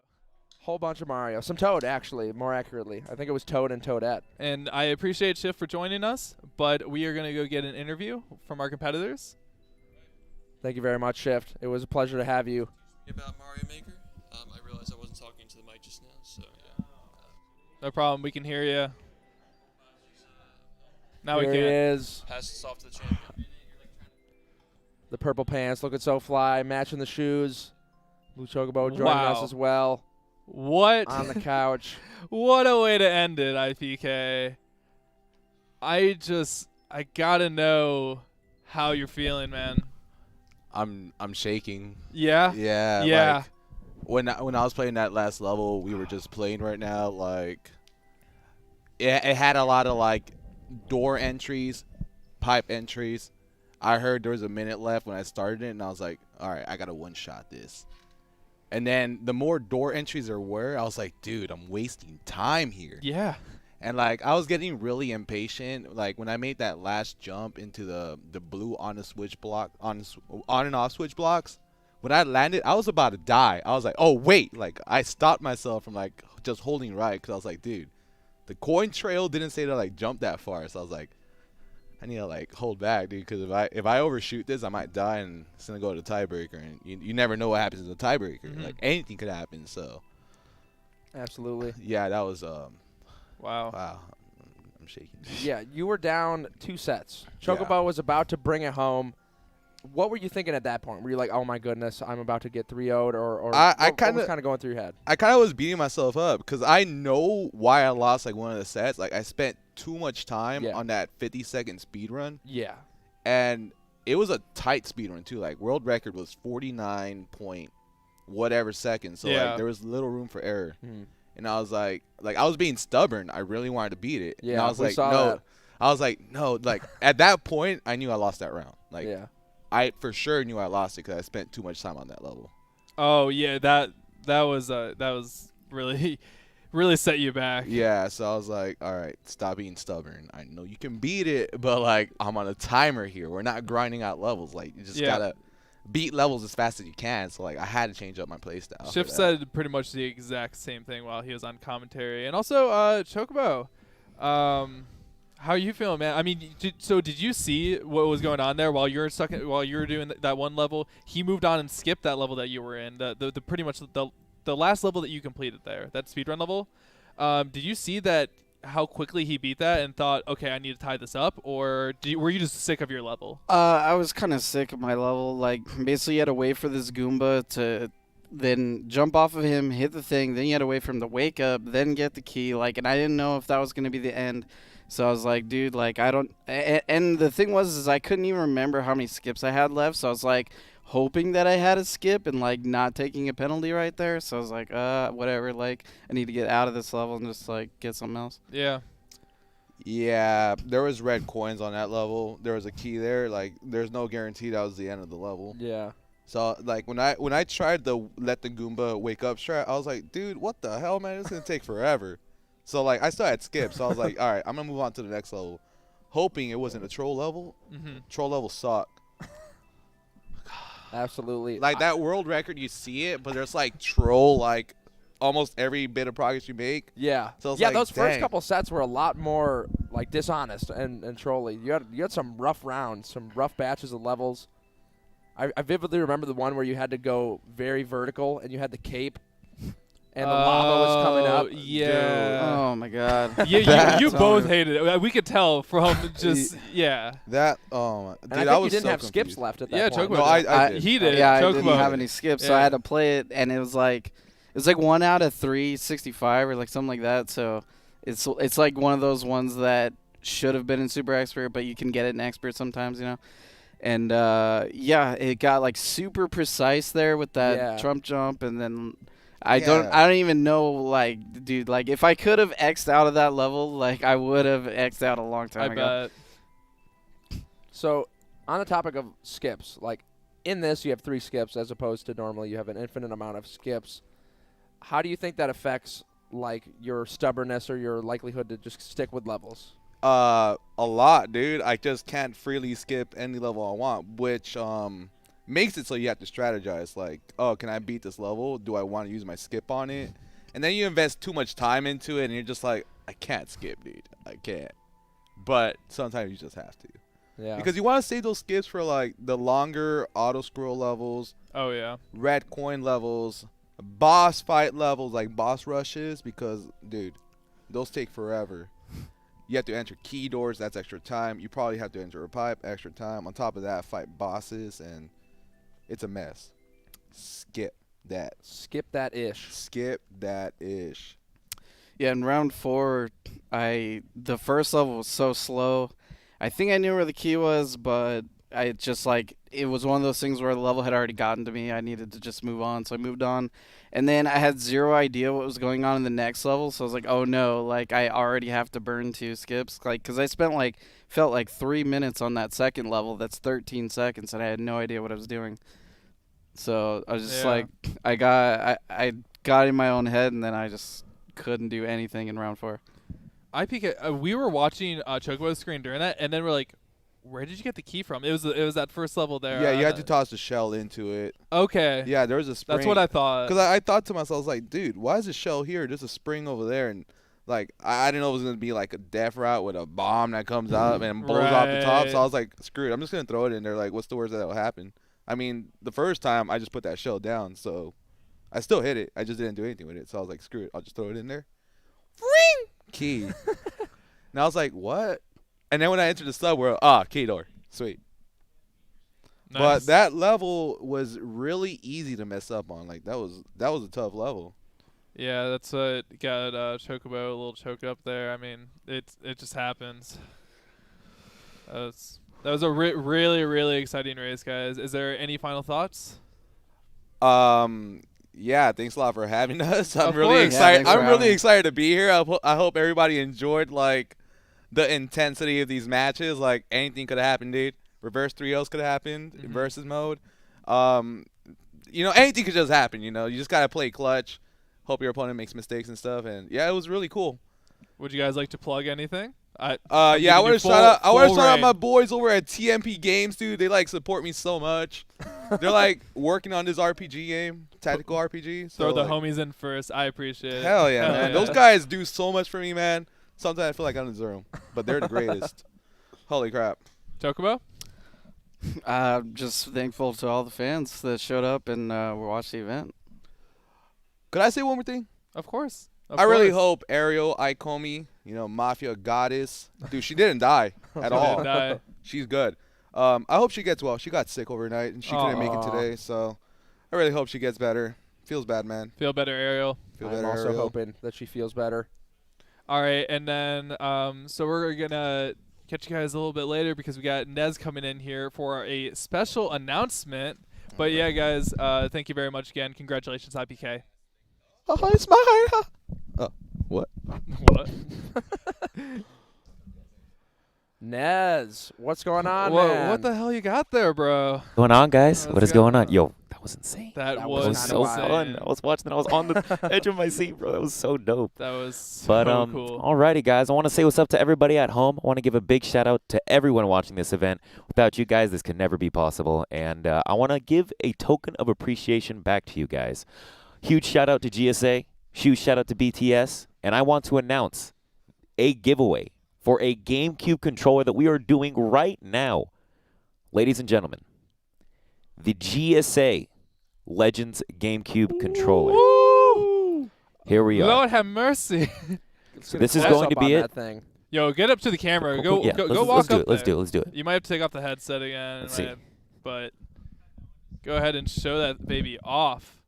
Whole bunch of Mario. Some Toad, actually, more accurately. I think it was Toad and Toadette. And I appreciate Shift for joining us, but we are going to go get an interview from our competitors. Thank you very much, Shift. It was a pleasure to have you. About Mario Maker, I realized I wasn't talking to the mic just now, so yeah. No problem. We can hear you. Now Here we he can. is. Pass this off to the champion. The purple pants looking so fly, matching the shoes. BlueChocobo joining us Wow. as well What? on the couch. What a way to end it, iiPK. I gotta know how you're feeling, man. I'm shaking. Yeah? Yeah. Yeah. Like, when I was playing that last level, we were just playing right now. Like, it had a lot of like door entries, pipe entries. I heard there was a minute left when I started it, and I was like, all right, I gotta one shot this. And then the more door entries there were, I was like, dude, I'm wasting time here. Yeah. And like I was getting really impatient. Like when I made that last jump into the blue on the switch block on and off switch blocks, when I landed, I was about to die. I was like, oh wait, like I stopped myself from like just holding right because I was like, dude, the coin trail didn't say to like jump that far. So I was like, I need to like hold back, dude, because if I overshoot this, I might die and it's gonna go to the tiebreaker, and you never know what happens in the tiebreaker. Mhm. Like anything could happen. So Absolutely. yeah, that was Wow. wow. I'm shaking. Yeah, you were down 2 sets. Chocobo was about to bring it home. what were you thinking at that point? Were you like, oh my goodness, I'm about to get 3-0'd, or I what was kind of going through your head? I kind of was beating myself up because I know why I lost like one of the sets. Like I spent too much time on that 50-second speed run. Yeah. And it was a tight speed run too. Like world record was 49 point whatever seconds. So like there was little room for error. And I was like I was being stubborn. I really wanted to beat it. Yeah. And I was like, no. that. I was like, no. Like at that point, I knew I lost that round. Like I for sure knew I lost it because I spent too much time on that level. Oh yeah, that was really really set you back. Yeah, so I was like, all right, stop being stubborn. I know you can beat it, but like I'm on a timer here. We're not grinding out levels. Like you just gotta beat levels as fast as you can. So like I had to change up my playstyle. Shift said pretty much the exact same thing while he was on commentary, and also Chocobo. How are you feeling, man? I mean, did you see what was going on there while you were doing that one level? He moved on and skipped that level that you were in. The pretty much the last level that you completed there, that speedrun level. Did you see that? How quickly he beat that and thought, okay, I need to tie this up, or were you just sick of your level? I was kind of sick of my level. Like basically, you had to wait for this Goomba to then jump off of him, hit the thing. Then you had to wait for him to wake up, then get the key. Like, and I didn't know if that was gonna be the end. So I was like, dude, like, I don't – and the thing was I couldn't even remember how many skips I had left. So I was, like, hoping that I had a skip and, like, not taking a penalty right there. So I was like, whatever. Like, I need to get out of this level and just, like, get something else. Yeah. Yeah, there was red coins on that level. There was a key there. Like, there's no guarantee that was the end of the level. Yeah. So, like, when I tried to let the Goomba wake up strat, I was like, dude, what the hell, man? It's going to take forever. So, like, I still had skips. So I was like, all right, I'm going to move on to the next level, hoping it wasn't a troll level. Troll levels suck. Absolutely. Like, that world record, you see it, but there's, like, troll, like, almost every bit of progress you make. Yeah. So yeah, like, those first dang. couple sets were a lot more, like, dishonest and trolly. You had some rough rounds, some rough batches of levels. I vividly remember the one where you had to go very vertical and you had the cape. And the lava was coming up. Yeah. Dude. Oh, my God. You both hated it. We could tell from just, That, dude, and I think was you didn't so have confused. skips left at that point. Chocobo No, did. I did. He did. Yeah, I Chocobo didn't have any skips, so I had to play it, and it was like 1 out of 365 or like something like that. So it's like one of those ones that should have been in Super Expert, but you can get it in Expert sometimes, you know. And it got like super precise there with that Trump jump, and then I don't even know, like, dude, like if I could have X'd out of that level, like I would have X'd out a long time ago. Bet. So, on the topic of skips, like in this you have 3 skips as opposed to normally you have an infinite amount of skips. How do you think that affects like your stubbornness or your likelihood to just stick with levels? A lot, dude. I just can't freely skip any level I want, which makes it so you have to strategize. Like, oh, can I beat this level? Do I want to use my skip on it? And then you invest too much time into it, and you're just like, I can't skip, dude. I can't. But sometimes you just have to. Yeah. Because you want to save those skips for like the longer auto scroll levels. Oh yeah. Red coin levels, boss fight levels, like boss rushes. Because, dude, those take forever. You have to enter key doors. That's extra time. You probably have to enter a pipe. Extra time. On top of that, fight bosses, and it's a mess. Skip that. Skip that ish. Skip that ish. Yeah, in round 4, the first level was so slow. I think I knew where the key was, but I just like it was one of those things where the level had already gotten to me. I needed to just move on, so I moved on. And then I had zero idea what was going on in the next level, so I was like, oh no, like I already have to burn 2 skips, like because I felt like 3 minutes on that second level. That's 13 seconds, and I had no idea what I was doing. So I was just like, I got in my own head, and then I just couldn't do anything in round 4. iiPK, we were watching Chocobo's screen during that, and then we're like, where did you get the key from? It was that first level there. Yeah, you had to toss the shell into it. Okay. Yeah, there was a spring. That's what I thought. Because I thought to myself, I was like, dude, why is the shell here? There's a spring over there. And, like, I didn't know it was going to be, like, a death route with a bomb that comes up and blows off the top. So I was like, screw it. I'm just going to throw it in there. Like, what's the worst that will happen? I mean, the first time, I just put that shell down. So I still hit it. I just didn't do anything with it. So I was like, screw it. I'll just throw it in there. Ring! Key. And I was like, what? And then when I entered the sub world, key door. Sweet. Nice. But that level was really easy to mess up on. Like that was a tough level. Yeah, that's what got Chocobo a little choked up there. I mean, it just happens. That was a really, really exciting race, guys. Is there any final thoughts? Yeah, thanks a lot for having us. I'm Of really course. excited. Yeah, I'm really excited to be here. I hope everybody enjoyed like the intensity of these matches. Like anything could have happened, dude. Reverse 3-0s could have happened in versus mode. Anything could just happen. You just gotta play clutch. Hope your opponent makes mistakes and stuff. And yeah, it was really cool. Would you guys like to plug anything? I want to shout out my boys over at TMP Games, dude. They like support me so much. They're like working on this RPG game, tactical RPG. So, Throw the like, homies in first. I appreciate it. Hell yeah, man. Yeah. Those guys do so much for me, man. Sometimes I feel like I don't deserve them, but they're the greatest. Holy crap. Chocobo? Just thankful to all the fans that showed up and watched the event. Could I say one more thing? Of course. I really hope Ariel Ikomi, Mafia Goddess, dude, she didn't die at all. Didn't die. She's good. I hope she gets well. She got sick overnight and she couldn't make it today, so I really hope she gets better. Feels bad, man. Feel better, Ariel. Feel I'm better, also Ariel. hoping that she feels better. All right, and then so we're gonna catch you guys a little bit later because we got Nez coming in here for a special announcement. But yeah, guys, thank you very much again. Congratulations, IPK. Oh, it's mine. What? What? Nez, what's going on, Whoa, man? what the hell you got there, bro? What's going on, guys? Let's What is go. going on? Yo, that was insane. That That was That was was kinda so wild. fun. I was watching it. I was on the edge of my seat, bro. That was so dope. That was so But cool. alrighty, guys. I want to say what's up to everybody at home. I want to give a big shout out to everyone watching this event. Without you guys, this could never be possible. And I want to give a token of appreciation back to you guys. Huge shout out to GSA. Huge shout out to BTS. And I want to announce a giveaway for a GameCube controller that we are doing right now. Ladies and gentlemen, the GSA Legends GameCube controller. Here we are. Lord have mercy. So this is Close going up to be on it. that thing. Yo, get up to the camera. Go, Yeah, go let's walk do up it. Let's there. do it. Let's do it. You might have to take off the headset again. Let's see. But go ahead and show that baby off.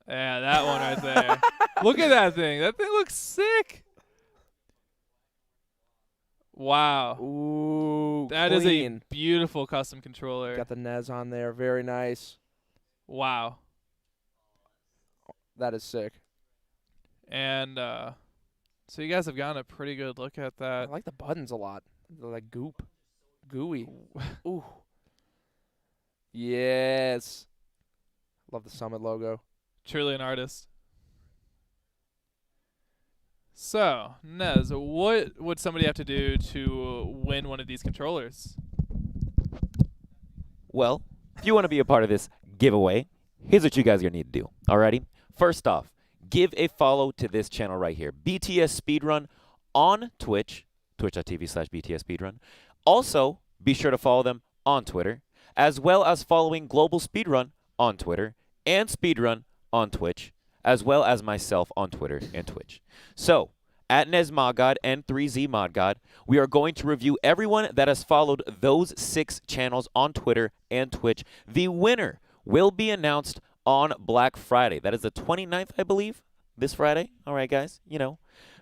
Yeah, that one right there. Look at that thing. That thing looks sick. Wow. Ooh, That is a clean. beautiful custom controller. Got the Nez on there. Very nice. Wow. That is sick. And so you guys have gotten a pretty good look at I that. like the buttons a lot. They're like gooey. Ooh. Yes. Love the Summit logo. Truly an artist. So, Nez, what would somebody have to do to win one of these controllers? Well, if you want to be a part of this giveaway, here's what you guys are going to need to do. Alrighty? First off, give a follow to this channel right here, BTS Speedrun on Twitch, twitch.tv/BTS Speedrun. Also, be sure to follow them on Twitter, as well as following Global Speedrun on Twitter and Speedrun on Twitch, as well as myself on Twitter and Twitch. So, at NezModGod and 3ZModGod, we are going to review everyone that has followed those 6 channels on Twitter and Twitch. The winner will be announced on Black Friday. That is the 29th, I believe, this Friday. All right, guys,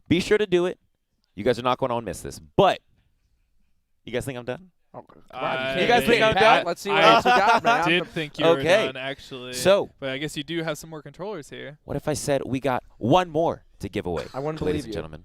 be sure to do it. You guys are not going to miss this. But, you guys think I'm done? Oh, come on, I- can't You guys get think me I'm back. done? Let's see what else we got, man. I did think you were Okay. done, actually. So, But I guess you do have some more controllers here. what if I said we got one more to give away? I wouldn't ladies believe and you. gentlemen.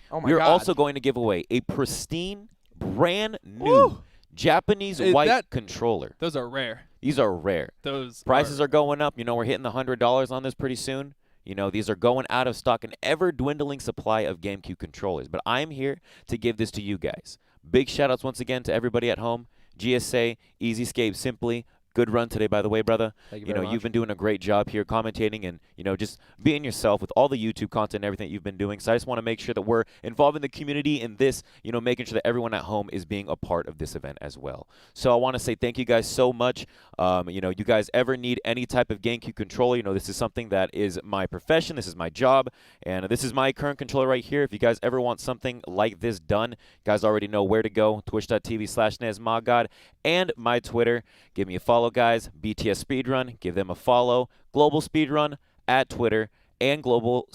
Oh my We are God. also going to give away a pristine, brand new Woo! Japanese Hey, white that- controller. Those are rare. These are rare. Those Prices are going up. We're hitting the $100 on this pretty soon. These are going out of stock, an ever-dwindling supply of GameCube controllers. But I'm here to give this to you guys. Big shout-outs once again to everybody at home. GSA, Easy Escape Simply, Good run today, by the way, brother. Thank you You very know, much. you've been doing a great job here commentating and, you know, just being yourself with all the YouTube content and everything that you've been doing. So I just want to make sure that we're involving the community in this, you know, making sure that everyone at home is being a part of this event as well. So I want to say thank you guys so much. You know, you guys ever need any type of GameCube controller, you know, this is something that is my profession. This is my job. And this is my current controller right here. If you guys ever want something like this done, you guys already know where to go. Twitch.tv/NesModGod and my Twitter. Give me a follow, guys. BTS Speedrun. Give them a follow. Global Speedrun at Twitter and Global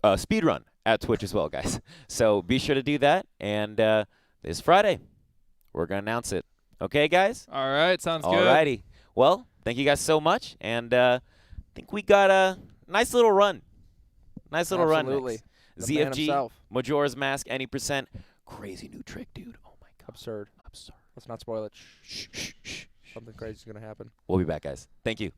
Speedrun at Twitch as well, guys. So be sure to do that. And this Friday, we're going to announce it. Okay, guys? All right, sounds good. Alrighty. Well, thank you guys so much. And I think we got a nice little run. Nice little Absolutely. run. The man ZFG, himself. Majora's Mask, any %. Crazy new trick, dude. Oh, my God. Absurd. Absurd. Let's not spoil it. Shh, shh, shh. Something crazy is going to happen. We'll be back, guys. Thank you.